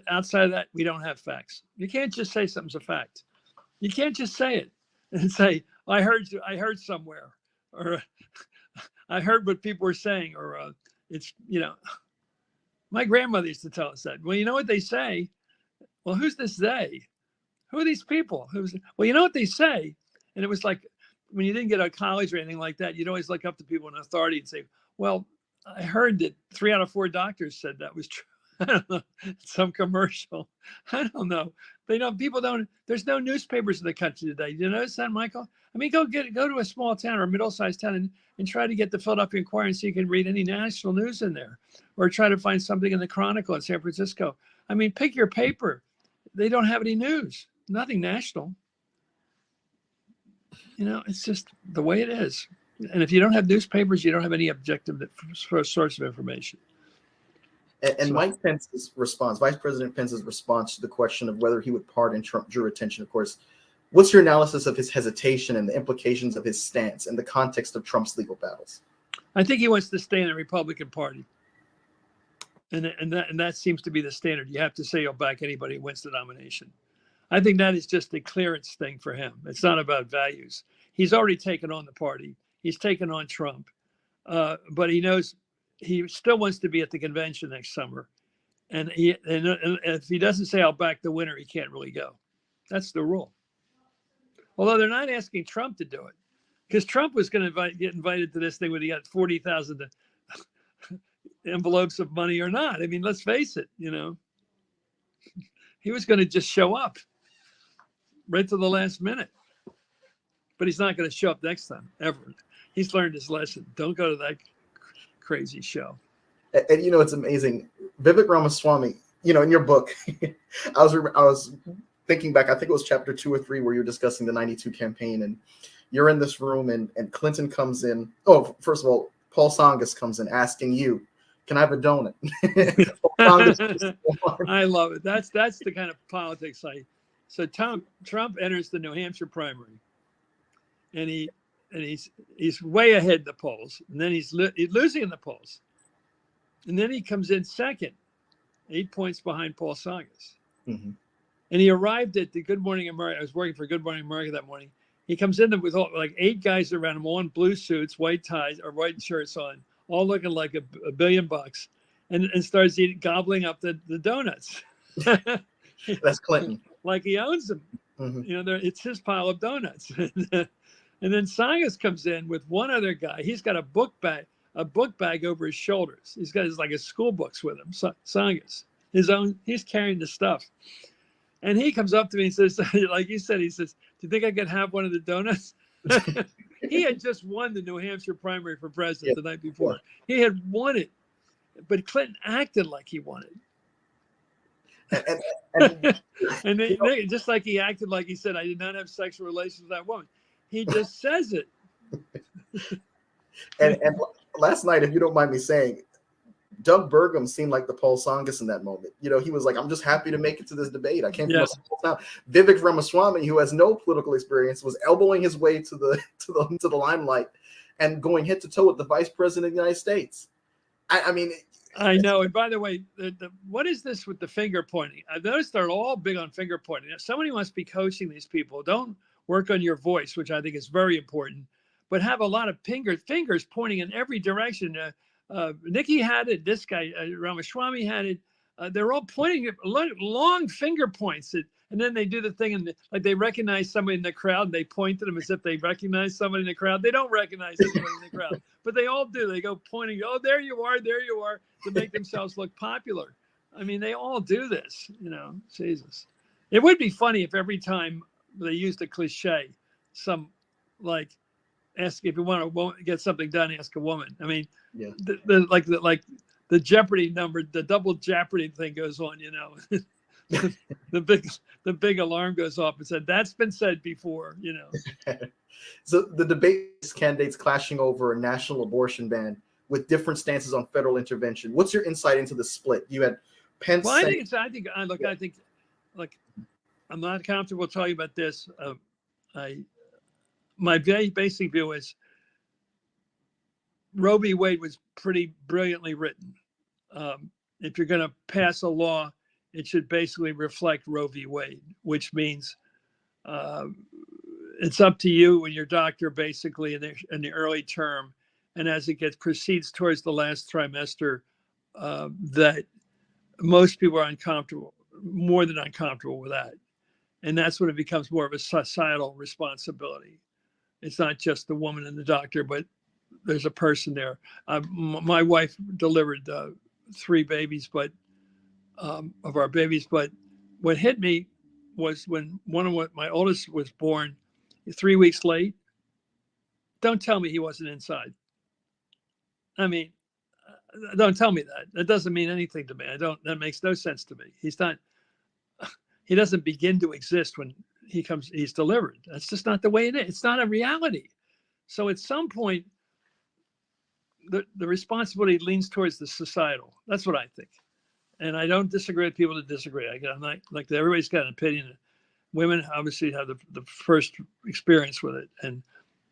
S2: Outside of that, we don't have facts. You can't just say something's a fact. You can't just say it and say, I heard somewhere, or I heard what people were saying, or it's, you know, my grandmother used to tell us that. Well, you know what they say? Well, who's this they? Who are these people? Well, you know what they say? And it was like, when you didn't get out of college or anything like that, you'd always look up to people in authority and say, well, I heard that 3 out of 4 doctors said that was true. I don't know, some commercial. I don't know. They don't. People don't. There's no newspapers in the country today. You notice that, Michael? I mean, go to a small town or a middle-sized town and try to get the Philadelphia Inquirer and see you can read any national news in there, or try to find something in the Chronicle in San Francisco. I mean, pick your paper. They don't have any news. Nothing national. You know, it's just the way it is. And if you don't have newspapers, you don't have any objective source of information.
S1: And so, Mike Pence's response, Vice President Pence's response to the question of whether he would pardon Trump drew attention, of course. What's your analysis of his hesitation and the implications of his stance in the context of Trump's legal battles?
S2: I think he wants to stay in the Republican Party. And that seems to be the standard. You have to say you'll back anybody who wins the nomination. I think that is just a clearance thing for him. It's not about values. He's already taken on the party. He's taken on Trump. But he knows he still wants to be at the convention next summer. And if he doesn't say, I'll back the winner, he can't really go. That's the rule. Although they're not asking Trump to do it. Because Trump was going to get invited to this thing when he got 40,000 envelopes of money or not. I mean, let's face it, you know. He was going to just show up right to the last minute. But he's not going to show up next time, ever. He's learned his lesson. Don't go to that crazy show.
S1: And you know, it's amazing. Vivek Ramaswamy, you know, in your book, I was thinking back, I think it was chapter 2 or 3 where you're discussing the 92 campaign, and you're in this room and Clinton comes in. Oh, first of all, Paul Tsongas comes in asking you, can I have a donut?
S2: I love it. That's the kind of politics so Trump enters the New Hampshire primary, and he's way ahead in the polls, and then he's losing in the polls, and then he comes in second, 8 points behind Paul Tsongas. Mm-hmm. And he arrived at the Good Morning America. I was working for Good Morning America that morning. He comes in with like 8 guys around him, all in blue suits, white ties or white shirts on, all looking like $1 billion. and starts gobbling up the donuts.
S1: That's Clinton.
S2: Like he owns them.
S1: Mm-hmm.
S2: You know, it's his pile of donuts. And then Sangas comes in with one other guy. He's got a book bag over his shoulders. He's got like his school books with him. Sangas, his own. He's carrying the stuff. And he comes up to me and says, like you said, he says, "Do you think I could have one of the donuts?" He had just won the New Hampshire primary for president the night before. He had won it, but Clinton acted like he won it. And they, just like he acted like he said, "I did not have sexual relations with that woman." He just says it.
S1: and last night, if you don't mind me saying, Doug Burgum seemed like the Paul Tsongas in that moment. You know, he was like, "I'm just happy to make it to this debate. I came from a small town." Vivek Ramaswamy, who has no political experience, was elbowing his way to the limelight and going head to toe with the Vice President of the United States. I mean,
S2: I know. And by the way, what is this with the finger pointing? I've noticed they're all big on finger pointing. If somebody wants to be coaching these people, don't work on your voice, which I think is very important, but have a lot of fingers pointing in every direction. Nikki had it. This guy, Ramaswamy, had it. They're all pointing at long finger points. And then they do the thing, and like they recognize somebody in the crowd, and they point to them as if they recognize somebody in the crowd. They don't recognize anybody in the crowd, but they all do. They go pointing, "Oh, there you are," to make themselves look popular. I mean, they all do this, you know, Jesus. It would be funny if every time they used a cliche, some like, ask if you want to get something done, ask a woman. I mean, the Jeopardy number, the double Jeopardy thing goes on, you know. the big alarm goes off and said, "That's been said before," you know.
S1: So the debate candidates clashing over a national abortion ban with different stances on federal intervention. What's your insight into the split? You had Pence.
S2: Well, I think I'm not comfortable telling you about this. My basic view is Roe v. Wade was pretty brilliantly written. If you're going to pass a law, it should basically reflect Roe v. Wade, which means it's up to you and your doctor basically in the early term, and as it proceeds towards the last trimester, that most people are more than uncomfortable with that. And that's when it becomes more of a societal responsibility. It's not just the woman and the doctor, but there's a person there. My wife delivered 3 babies, of our babies. But what hit me was when my oldest was born 3 weeks late. Don't tell me he wasn't inside. I mean, don't tell me that. That doesn't mean anything to me. That makes no sense to me. He doesn't begin to exist when he's delivered. That's just not the way it is. It's not a reality. So at some point, the responsibility leans towards the societal. That's what I think. And I don't disagree with people that disagree. I'm not like everybody's got an opinion. Women obviously have the first experience with it and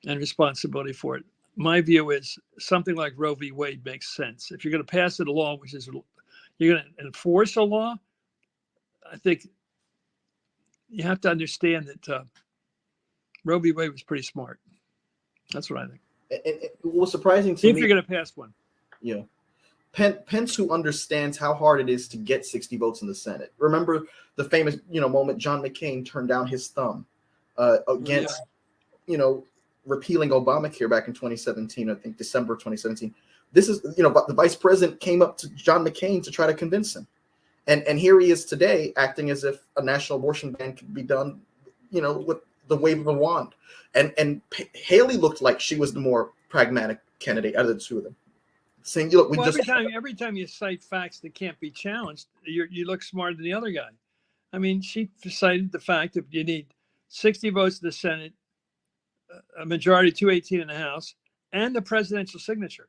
S2: responsibility for it. My view is something like Roe v. Wade makes sense. If you're going to pass a law, which is you're going to enforce a law, I think you have to understand that Roe v. Wade was pretty smart. That's what I think.
S1: It was surprising to me.
S2: If you're going to pass one.
S1: Yeah. Pence, who understands how hard it is to get 60 votes in the Senate. Remember the famous, moment John McCain turned down his thumb against, repealing Obamacare back in 2017, I think December 2017. This is, but the vice president came up to John McCain to try to convince him. And here he is today acting as if a national abortion ban could be done, with the wave of a wand. And Haley looked like she was the more pragmatic candidate out of the two of them. Saying, look,
S2: every time you cite facts that can't be challenged, you look smarter than the other guy. I mean, she cited the fact that you need 60 votes in the Senate, a majority 218 in the House, and the presidential signature.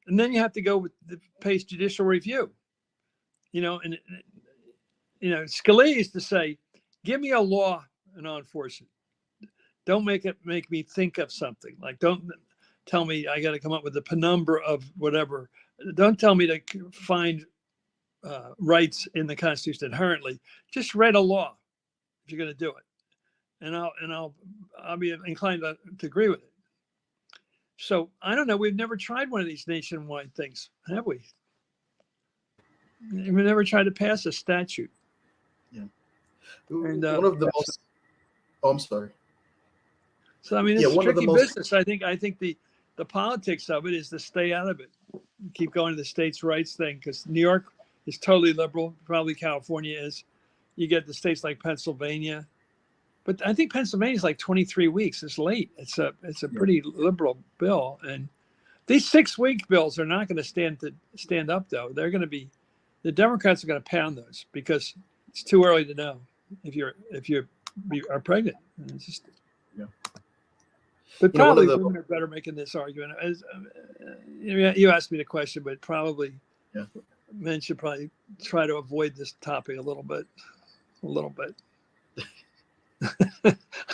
S2: And then you have to go with the pace judicial review. Scalia used to say, "Give me a law and I'll enforce it. Don't make me think of something. Like, don't tell me I got to come up with the penumbra of whatever. Don't tell me to find rights in the Constitution inherently. Just write a law if you're going to do it, and I'll be inclined to agree with it." So I don't know. We've never tried one of these nationwide things, have we? We never tried to pass a statute.
S1: Yeah.
S2: And,
S1: one of the most. Oh, I'm sorry.
S2: So I mean, it's
S1: Yeah, one of the
S2: tricky
S1: most-
S2: business. I think the politics of it is to stay out of it. Keep going to the states' rights thing, because New York is totally liberal. Probably California is. You get the states like Pennsylvania, but I think Pennsylvania is like 23 weeks. It's late. It's a pretty liberal bill, and these 6-week bills are not going to stand up though. They're going to be, the Democrats are going to pound those because it's too early to know if you are pregnant. And it's just,
S1: yeah.
S2: But probably women are better making this argument. You asked me the question, but probably men should probably try to avoid this topic a little bit.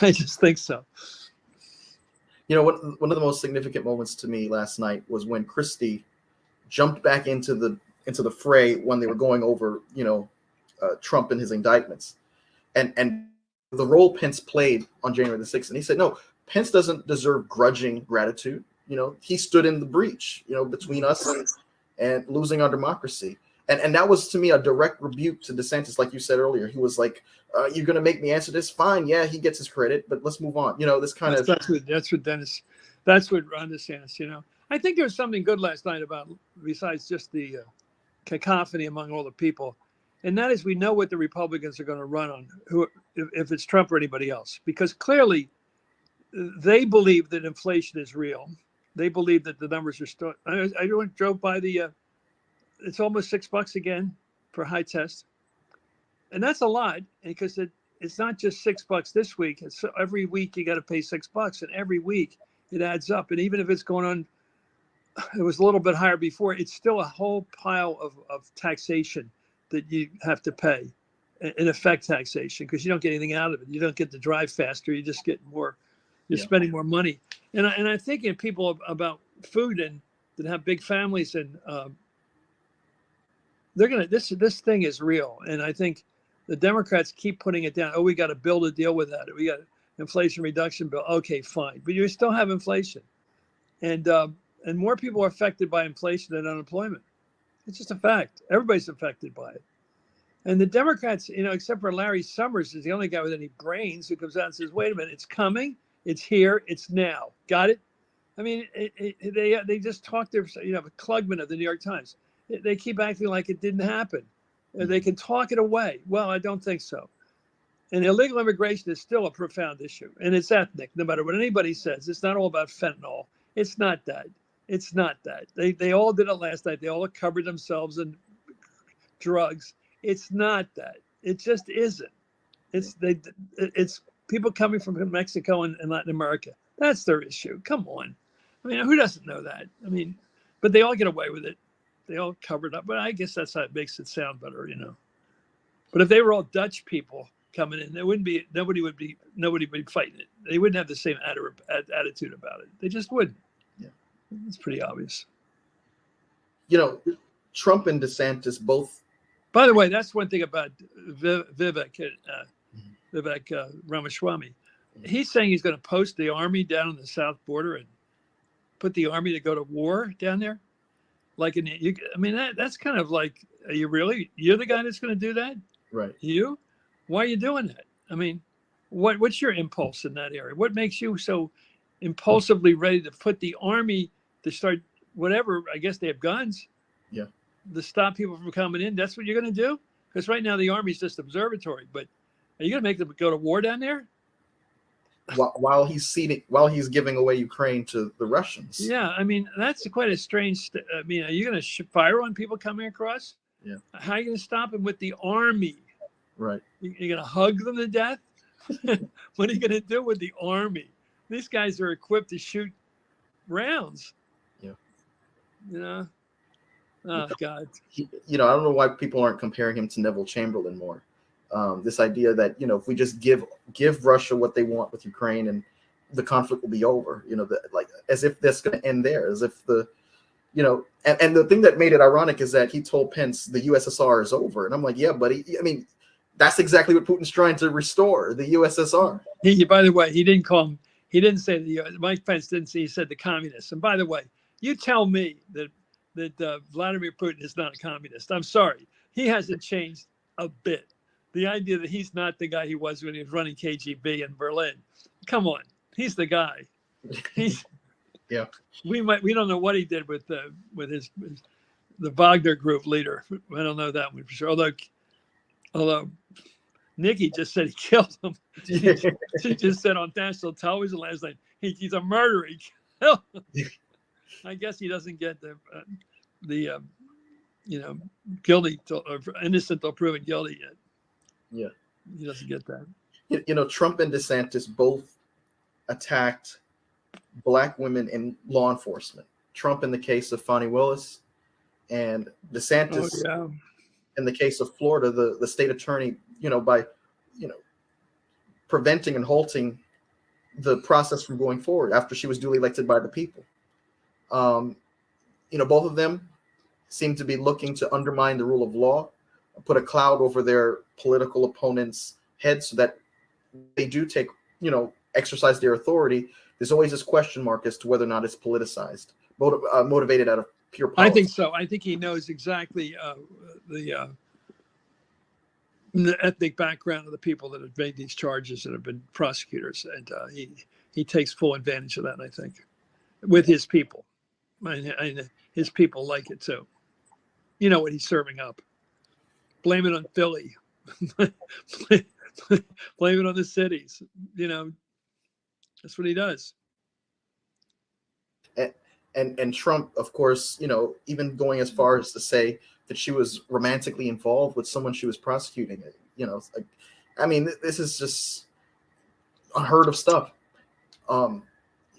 S2: I just think so.
S1: One of the most significant moments to me last night was when Christie jumped back into the fray when they were going over, Trump and his indictments, and the role Pence played on January the 6th. And he said, no, Pence doesn't deserve grudging gratitude. He stood in the breach, between us and losing our democracy. And that was, to me, a direct rebuke to DeSantis. Like you said earlier, he was like, you're going to make me answer this? Fine. Yeah, he gets his credit, but let's move on. This kind of.
S2: That's what Ron DeSantis, I think there was something good last night about, besides just the cacophony among all the people. And that is, we know what the Republicans are going to run on, if it's Trump or anybody else, because clearly they believe that inflation is real. They believe that the numbers are still. I drove by it's almost $6 again for high test. And that's a lot, because it's not just $6 this week. It's every week you got to pay $6, and every week it adds up. And even if it's going on, it was a little bit higher before, it's still a whole pile of taxation that you have to pay, in effect taxation, because you don't get anything out of it. You don't get to drive faster. You just get more, you're spending more money. And I'm thinking people about food and that have big families, and they're going to, this thing is real. And I think the Democrats keep putting it down. Oh, we got to build a deal with that. We got Inflation Reduction Bill. Okay, fine. But you still have inflation. And more people are affected by inflation than unemployment. It's just a fact. Everybody's affected by it. And the Democrats, except for Larry Summers, is the only guy with any brains who comes out and says, wait a minute, it's coming. It's here. It's now. Got it? I mean, they just talk their, Klugman of the New York Times. They keep acting like it didn't happen. They can talk it away. Well, I don't think so. And illegal immigration is still a profound issue. And it's ethnic, no matter what anybody says. It's not all about fentanyl. It's not that. It's not that. They all did it last night. They all covered themselves in drugs. It's not that. It just isn't. It's people coming from Mexico and Latin America. That's their issue. Come on. I mean, who doesn't know that? I mean, but they all get away with it. They all covered up. But I guess that's how it makes it sound better, But if they were all Dutch people coming in, nobody would be fighting it. They wouldn't have the same attitude about it. They just wouldn't.
S1: Yeah,
S2: it's pretty obvious.
S1: Trump and DeSantis both.
S2: By the way, that's one thing about Vivek Ramaswamy. He's saying he's going to post the army down on the south border and put the army to go to war down there. That's kind of like, you're the guy that's going to do that?
S1: Right.
S2: You? Why are you doing that? I mean, what's your impulse in that area? What makes you so impulsively ready to put the army to start whatever? I guess they have guns.
S1: Yeah.
S2: To stop people from coming in. That's what you're going to do? Because right now the army's just observatory. But are you going to make them go to war down there?
S1: While he's giving away Ukraine to the Russians.
S2: Yeah, I mean, that's quite a strange. Are you going to fire on people coming across?
S1: Yeah.
S2: How are you going to stop them with the army?
S1: Right.
S2: You're going to hug them to death? What are you going to do with the army? These guys are equipped to shoot rounds.
S1: Yeah.
S2: Oh God.
S1: I don't know why people aren't comparing him to Neville Chamberlain more. This idea that if we just give Russia what they want with Ukraine, and the conflict will be over. As if that's going to end there. As if and the thing that made it ironic is that he told Pence the USSR is over, and I'm like, yeah, buddy. I mean, that's exactly what Putin's trying to restore, the USSR.
S2: By the way, he didn't call him. He didn't say Mike Pence didn't say. He said the communists. And by the way, you tell me that Vladimir Putin is not a communist. I'm sorry. he hasn't changed a bit. The idea that he's not the guy he was when he was running KGB in Berlin. Come on, he's the guy. He's
S1: Yeah.
S2: We don't know what he did with the Wagner group leader. I don't know that one for sure. Although Nikki just said he killed him. She just said on national television last night, he's a murderer. He killed him. I guess he doesn't get the guilty or innocent till proven guilty yet.
S1: Yeah.
S2: He doesn't get that.
S1: Trump and DeSantis both attacked Black women in law enforcement. Trump in the case of Fani Willis, and DeSantis in the case of Florida, the state attorney, by preventing and halting the process from going forward after she was duly elected by the people. Both of them seem to be looking to undermine the rule of law, put a cloud over their political opponents' heads so that they do exercise their authority. There's always this question mark as to whether or not it's politicized, motivated out of pure politics.
S2: I think so. I think he knows exactly the ethnic background of the people that have made these charges and have been prosecutors, and he takes full advantage of that. I think with his people, and his people like it too. You know what he's serving up? Blame it on Philly. Blame it on the cities. That's what he does.
S1: And Trump, of course, even going as far as to say that she was romantically involved with someone she was prosecuting. This is just unheard of stuff.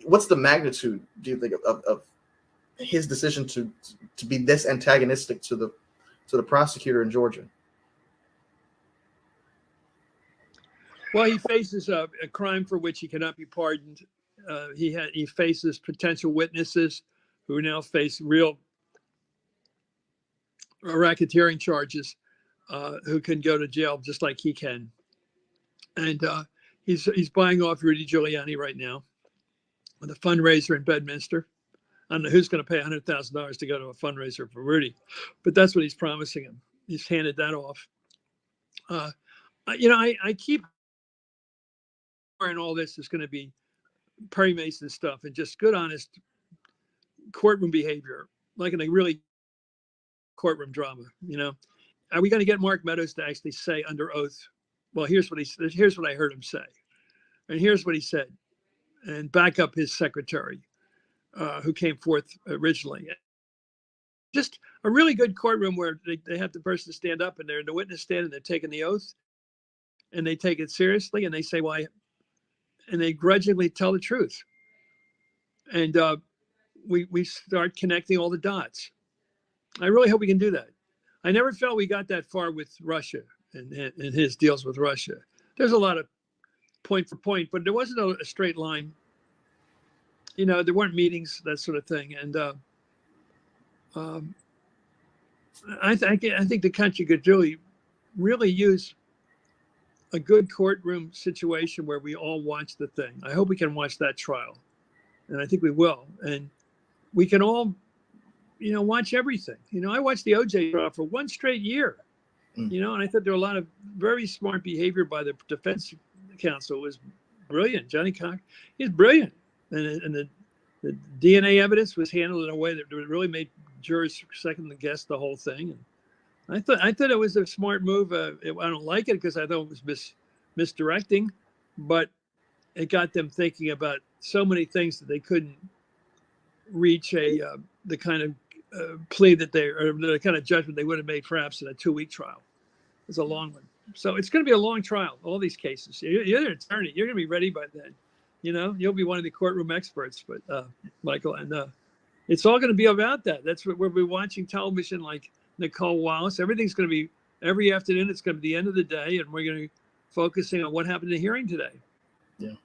S1: What's the magnitude, do you think, of his decision to be this antagonistic to the prosecutor in Georgia?
S2: Well, he faces a crime for which he cannot be pardoned. He faces potential witnesses who now face real racketeering charges, who can go to jail just like he can. And he's buying off Rudy Giuliani right now with a fundraiser in Bedminster. I don't know who's going to pay $100,000 to go to a fundraiser for Rudy, but that's what he's promising him. He's handed that off. I keep and all this is going to be Perry Mason stuff and just good, honest courtroom behavior, like in a really courtroom drama. Are we going to get Mark Meadows to actually say under oath, well, here's what I heard him say, and here's what he said, and back up his secretary, who came forth originally. Just a really good courtroom where they have the person stand up and they're in the witness stand and they're taking the oath and they take it seriously and they say why, and they grudgingly tell the truth. And we start connecting all the dots. I really hope we can do that. I never felt we got that far with Russia and his deals with Russia. There's a lot of point for point, but there wasn't a straight line. There weren't meetings, that sort of thing. And I think the country could really use a good courtroom situation where we all watch the thing. I hope we can watch that trial, and I think we will. And we can all, watch everything. I watched the OJ trial for one straight year, and I thought there were a lot of very smart behavior by the defense counsel. It was brilliant. Johnny Cox, he's brilliant. And the DNA evidence was handled in a way that really made jurors second guess the whole thing. And I thought it was a smart move. I don't like it because I thought it was misdirecting, but it got them thinking about so many things that they couldn't reach the kind of plea or the kind of judgment they would have made perhaps in a 2-week trial. It's a long one. So it's going to be a long trial, all these cases. You're an attorney. You're going to be ready by then. You'll be one of the courtroom experts, but Michael, and it's all going to be about that. That's what we'll be watching television like Nicole Wallace. Everything's going to be every afternoon. It's going to be the end of the day, and we're going to be focusing on what happened in the hearing today.
S1: Yeah.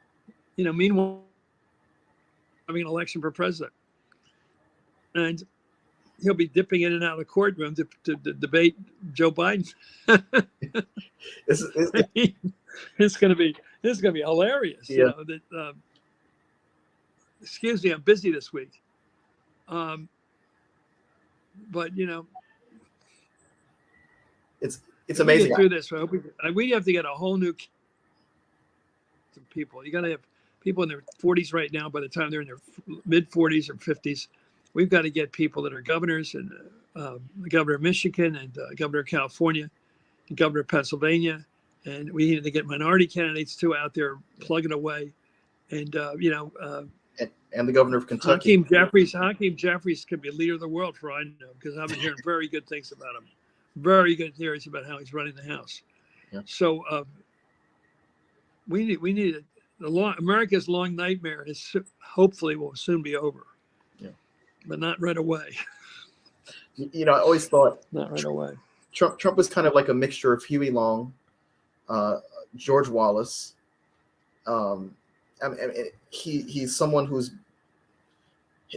S2: Meanwhile, having an election for president, and he'll be dipping in and out of the courtroom to debate Joe Biden. It's going to be hilarious.
S1: Yeah.
S2: Excuse me, I'm busy this week. But
S1: It's
S2: We
S1: amazing.
S2: get through this. I hope we have to get a whole new people. You got to have people in their 40s right now. By the time they're in their mid 40s or 50s, we've got to get people that are governors, and the governor of Michigan, and governor of California, and governor of Pennsylvania, and we need to get minority candidates too out there plugging away, and
S1: and the governor of Kentucky.
S2: Hakeem Jeffries could be leader of the world for I know, because I've been hearing very good things about him, very good theories about how he's running the House.
S1: Yeah.
S2: So we need America's long nightmare is hopefully will soon be over.
S1: Yeah.
S2: But not right away.
S1: I always thought
S2: Not right away.
S1: Trump was kind of like a mixture of Huey Long, George Wallace. He's someone who's,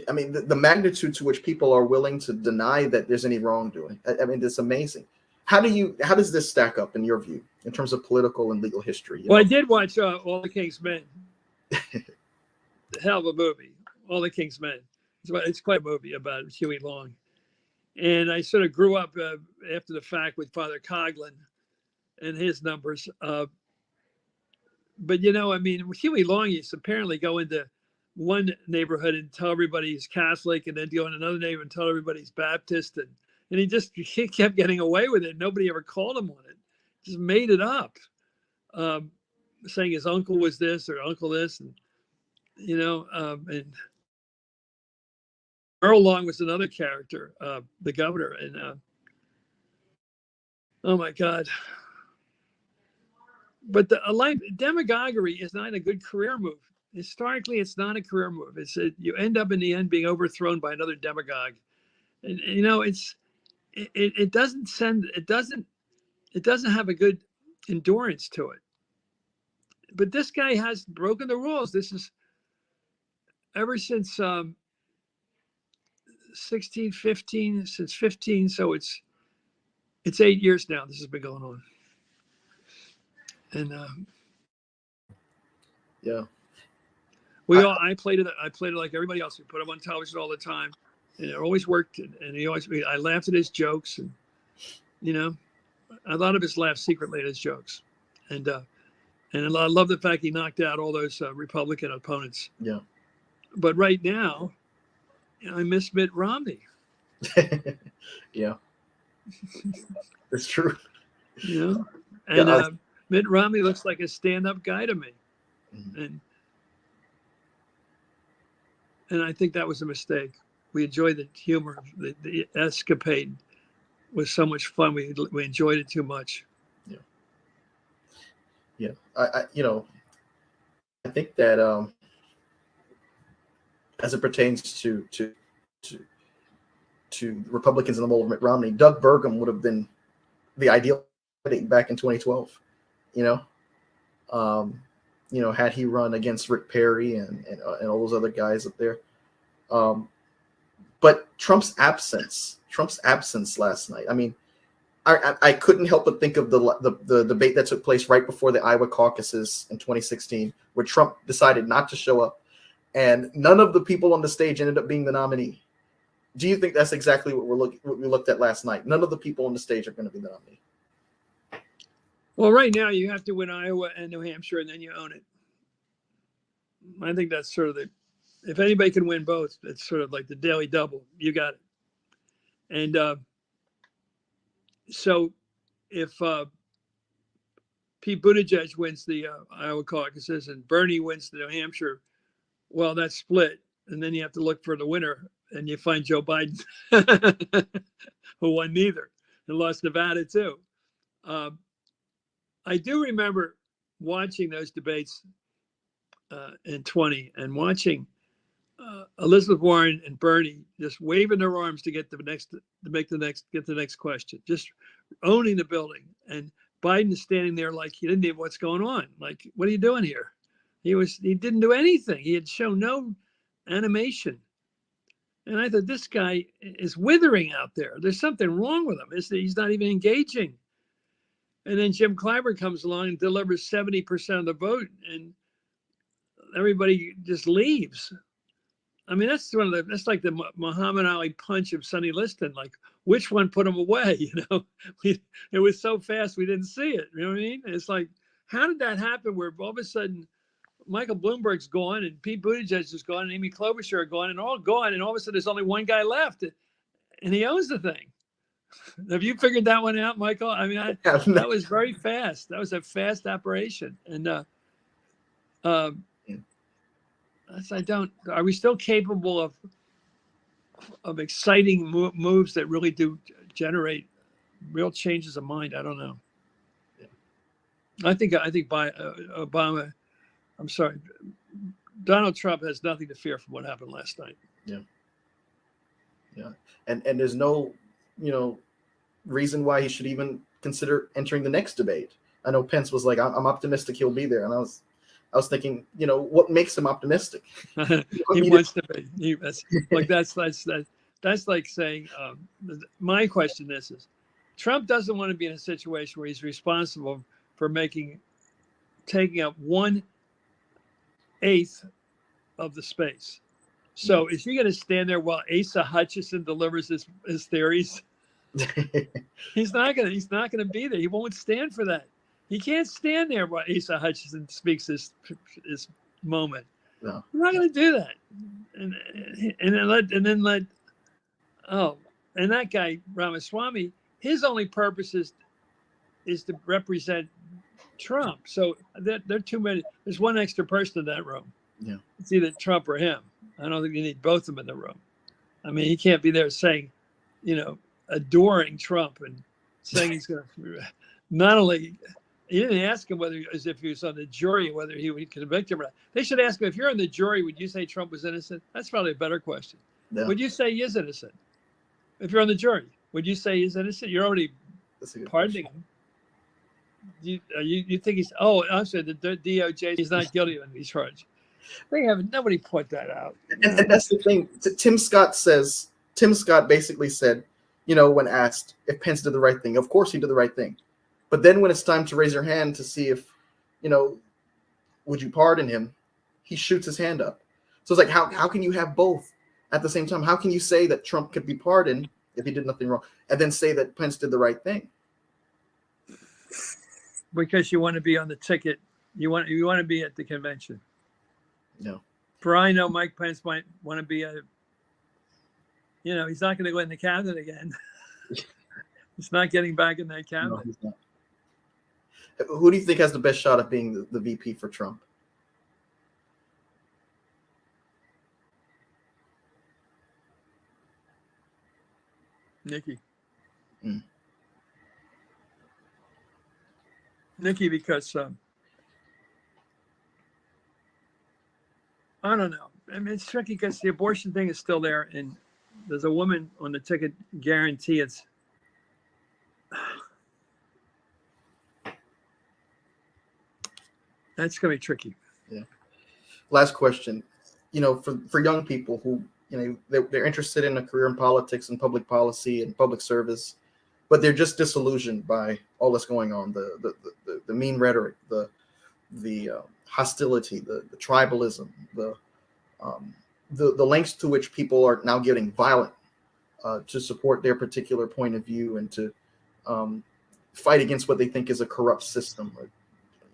S1: the magnitude to which people are willing to deny that there's any wrongdoing. It's amazing. How does this stack up in your view in terms of political and legal history?
S2: I did watch All the King's Men. Hell of a movie, All the King's Men. It's quite a movie about Huey Long. And I sort of grew up after the fact with Father Coughlin and his numbers. But Huey Long used to apparently go into one neighborhood and tell everybody he's Catholic, and then go in another neighborhood and tell everybody he's Baptist, and he kept getting away with it. Nobody ever called him on it. Just made it up, saying his uncle was this or uncle this, and and Earl Long was another character, the governor, and oh my God. But demagoguery is not a good career move. Historically, it's not a career move. You end up in the end being overthrown by another demagogue, and it doesn't have a good endurance to it. But this guy has broken the rules. This is ever since 16, 15, since 15. So it's 8 years now. This has been going on. And
S1: yeah,
S2: I played it like everybody else. We put him on television all the time, and it always worked. And I laughed at his jokes, and a lot of us laughed secretly at his jokes, and I love the fact he knocked out all those Republican opponents.
S1: Yeah. But
S2: right now, I miss Mitt Romney.
S1: Yeah, it's true.
S2: And Mitt Romney looks like a stand-up guy to me, mm-hmm. and I think that was a mistake. We enjoyed the humor, the escapade was so much fun. We enjoyed it too much.
S1: Yeah. I think that as it pertains to Republicans in the mold of Mitt Romney, Doug Burgum would have been the ideal candidate back in 2012. Had he run against Rick Perry and all those other guys up there. But Trump's absence last night. I couldn't help but think of the debate that took place right before the Iowa caucuses in 2016, where Trump decided not to show up, and none of the people on the stage ended up being the nominee. Do you think that's exactly what we looked at last night? None of the people on the stage are going to be the nominee.
S2: Well, right now you have to win Iowa and New Hampshire, and then you own it. I think that's sort of if anybody can win both, it's sort of like the daily double. You got it. And so if Pete Buttigieg wins the Iowa caucuses and Bernie wins the New Hampshire, well, that's split. And then you have to look for the winner, and you find Joe Biden, who won neither and lost Nevada too. I do remember watching those debates in 20 and watching Elizabeth Warren and Bernie just waving their arms to get the next question, just owning the building, and Biden standing there like he didn't know what's going on. Like, what are you doing here? He didn't do anything. He had shown no animation. And I thought, this guy is withering out there. There's something wrong with him. He's not even engaging. And then Jim Clyburn comes along and delivers 70% of the vote, and everybody just leaves. I mean, that's that's like the Muhammad Ali punch of Sonny Liston. Like, which one put him away? You know, it was so fast we didn't see it. You know what I mean? It's like, how did that happen? Where all of a sudden Michael Bloomberg's gone and Pete Buttigieg is gone and Amy Klobuchar are gone and all gone, and all of a sudden there's only one guy left, and he owns the thing. Have you figured that one out, Michael? I mean, that was very fast. That was a fast operation, and are we still capable of exciting moves that really do generate real changes of mind? I don't know. I think by Obama, I'm sorry, Donald Trump has nothing to fear from what happened last night.
S1: Yeah, and there's no, reason why he should even consider entering the next debate. I know Pence was like, I'm optimistic he'll be there, and I was thinking, what makes him optimistic?
S2: He wants to be. That's like saying, my question is Trump doesn't want to be in a situation where he's responsible for taking up 1/8 of the space. So is he going to stand there while Asa Hutchinson delivers his theories? He's not going to be there. He won't stand for that. He can't stand there while Asa Hutchinson speaks his moment.
S1: No.
S2: We're not going to do that. And that guy Ramaswamy, his only purpose is to represent Trump. So there are too many. There's one extra person in that room.
S1: Yeah,
S2: it's either Trump or him. I don't think you need both of them in the room. I mean, he can't be there saying, adoring Trump and saying he's going to not only. He didn't ask him as if he was on the jury, whether he would convict him or not. They should ask him, if you're on the jury, would you say Trump was innocent? That's probably a better question.
S1: Yeah.
S2: Would you say he is innocent? If you're on the jury, would you say he's innocent? You're already pardoning him. You think he's? Oh, I'm sorry. The DOJ, he's not guilty of any charge. Nobody put that out.
S1: And that's the thing. Tim Scott basically said, when asked if Pence did the right thing, of course he did the right thing. But then when it's time to raise your hand to see if, would you pardon him, he shoots his hand up. So it's like, how can you have both at the same time? How can you say that Trump could be pardoned if he did nothing wrong, and then say that Pence did the right thing?
S2: Because you want to be on the ticket. You want to be at the convention.
S1: No.
S2: For I know, Mike Pence might want to be he's not going to go in the cabinet again. He's not getting back in that cabinet.
S1: No, he's not. Who do you think has the best shot of being the VP for Trump?
S2: Nikki. Nikki, because I don't know. I mean, it's tricky because the abortion thing is still there, and there's a woman on the ticket guarantee. That's going to be tricky.
S1: Yeah. Last question. For young people who, they're interested in a career in politics and public policy and public service, but they're just disillusioned by all that's going on, the mean rhetoric, the hostility, the tribalism, the lengths to which people are now getting violent to support their particular point of view and to fight against what they think is a corrupt system, or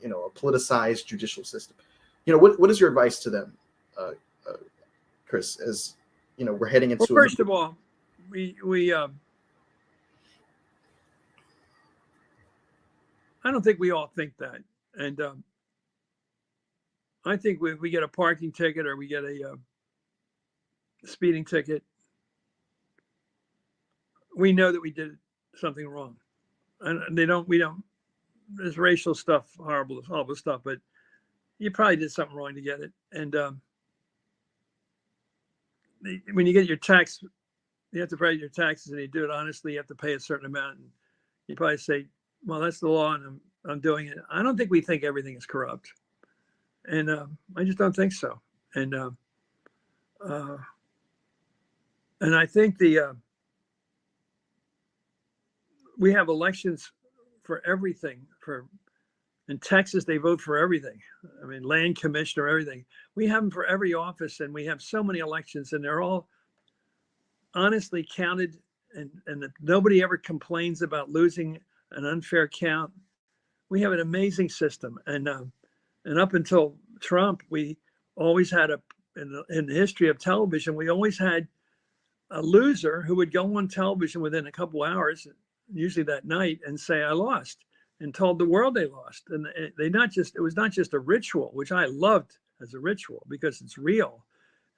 S1: a politicized judicial system. What is your advice to them, Chris? As we're heading into.
S2: Well, first of all, we I don't think we all think that, and I think we get a parking ticket or we get a speeding ticket, we know that we did something wrong, and we don't. There's racial stuff, horrible stuff, but you probably did something wrong to get it. And when you get your tax, you have to pay your taxes, and you do it honestly. You have to pay a certain amount, and you probably say, "Well, that's the law, and I'm doing it." I don't think we think everything is corrupt, and I just don't think so. And I think we have elections for everything, for In Texas, they vote for everything. I mean, land commissioner, everything. We have them for every office, and we have so many elections, and they're all honestly counted, and nobody ever complains about losing an unfair count. We have an amazing system, and up until Trump, we always had in the history of television, we always had a loser who would go on television within a couple hours, usually that night, and say, I lost, and told the world they lost. And it was not just a ritual, which I loved as a ritual because it's real.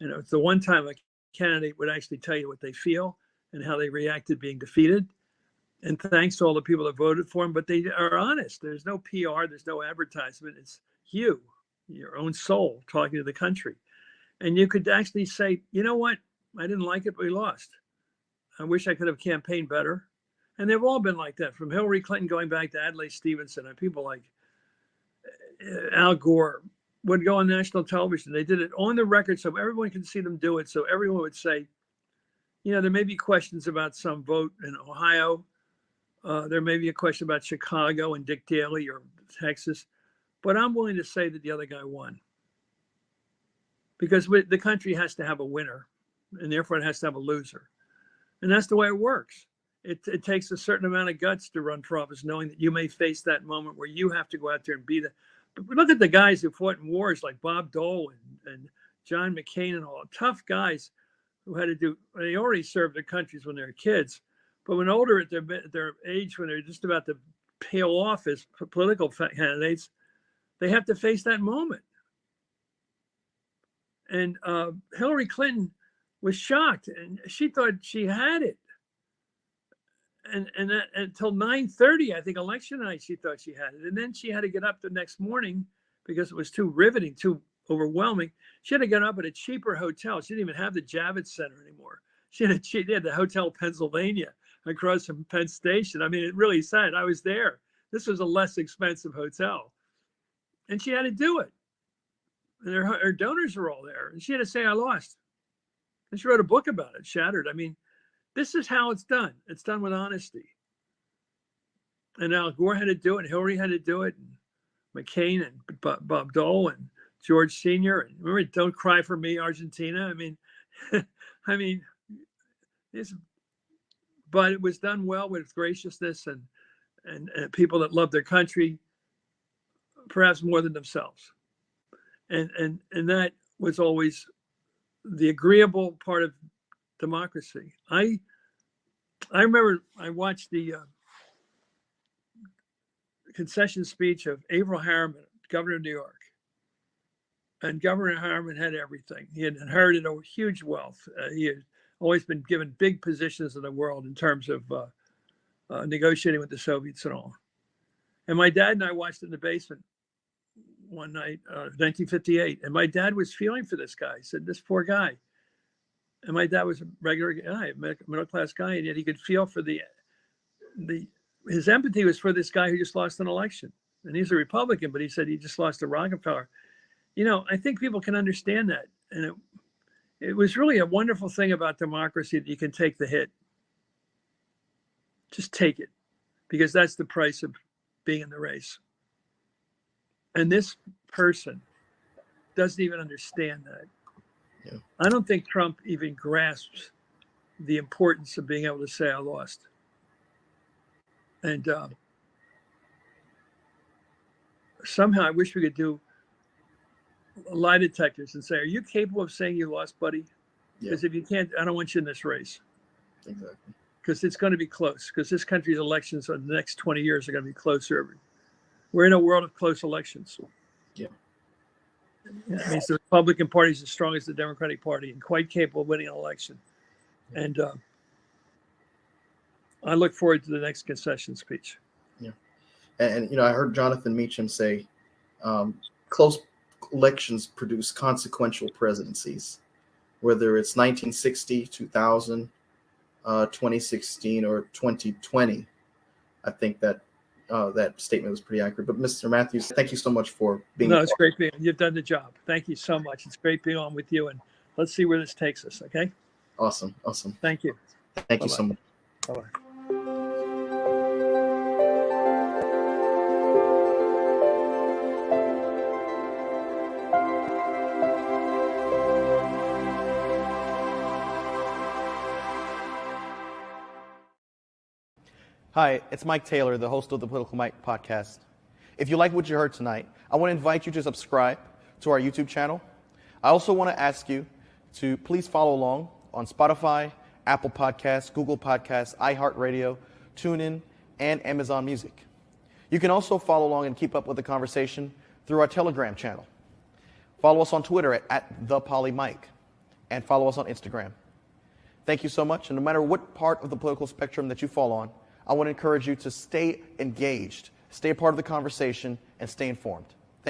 S2: And it's the one time a candidate would actually tell you what they feel and how they reacted being defeated. And thanks to all the people that voted for him, but they are honest. There's no PR, there's no advertisement. It's you, your own soul, talking to the country. And you could actually say, you know what? I didn't like it, but we lost. I wish I could have campaigned better. And they've all been like that, from Hillary Clinton going back to Adlai Stevenson, and people like Al Gore would go on national television. They did it on the record so everyone could see them do it. So everyone would say, you know, there may be questions about some vote in Ohio. There may be a question about Chicago and Dick Daley or Texas. But I'm willing to say that the other guy won. Because the country has to have a winner, and therefore it has to have a loser. And that's the way it works. It takes a certain amount of guts to run for office, knowing that you may face that moment where you have to go out there and be the. But look at the guys who fought in wars like Bob Dole and John McCain and all, tough guys who had to do. They already served their countries when they were kids, but when older at their age, when they're just about to peel off as political candidates, they have to face that moment. And Hillary Clinton was shocked, and she thought she had it. And that, until 9:30, I think, election night, she thought she had it. And then she had to get up the next morning because it was too riveting, too overwhelming. She had to get up at a cheaper hotel. She didn't even have the Javits Center anymore. She had the Hotel Pennsylvania across from Penn Station. I mean, it really sad. I was there. This was a less expensive hotel. And she had to do it. And her donors were all there. And she had to say, I lost. And she wrote a book about it, Shattered. I mean, this is how it's done. It's done with honesty. And Al Gore had to do it. Hillary had to do it. And McCain and Bob Dole and George Sr. And remember, Don't Cry for Me, Argentina. I mean, but it was done well with graciousness and people that love their country, perhaps more than themselves. And that was always the agreeable part of democracy. I remember I watched the concession speech of Averell Harriman, governor of New York. And Governor Harriman had everything. He had inherited a huge wealth. He had always been given big positions in the world in terms of negotiating with the Soviets and all. And my dad and I watched it in the basement one night, 1958. And my dad was feeling for this guy. He said, this poor guy. And my dad was a regular guy, middle-class guy, and yet he could feel for his empathy was for this guy who just lost an election. And he's a Republican, but he said he just lost to Rockefeller. You know, I think people can understand that. And it was really a wonderful thing about democracy that you can take the hit. Just take it, because that's the price of being in the race. And this person doesn't even understand that. Yeah. I don't think Trump even grasps the importance of being able to say, I lost. And somehow I wish we could do lie detectors and say, are you capable of saying you lost, buddy? Because if you can't, I don't want you in this race.
S1: Exactly. Because
S2: it's going to be close, because this country's elections in the next 20 years are going to be closer. We're in a world of close elections.
S1: Yeah.
S2: It means the Republican Party is as strong as the Democratic Party and quite capable of winning an election. And I look forward to the next concession speech.
S1: Yeah. And you know, I heard Jonathan Meacham say close elections produce consequential presidencies, whether it's 1960, 2000, 2016, or 2020. I think that that statement was pretty accurate. But Mr. Matthews, thank you so much for being.
S2: No, it's great being. You've done the job. Thank you so much. It's great being on with you, and let's see where this takes us. Okay.
S1: Awesome.
S2: Thank you.
S1: Thank you so much.
S2: Bye-bye.
S1: Hi, it's Mike Taylor, the host of the Political Mike podcast. If you like what you heard tonight, I want to invite you to subscribe to our YouTube channel. I also want to ask you to please follow along on Spotify, Apple Podcasts, Google Podcasts, iHeartRadio, TuneIn, and Amazon Music. You can also follow along and keep up with the conversation through our Telegram channel. Follow us on Twitter at @ThePolyMike, and follow us on Instagram. Thank you so much, and no matter what part of the political spectrum that you fall on, I want to encourage you to stay engaged, stay a part of the conversation, and stay informed.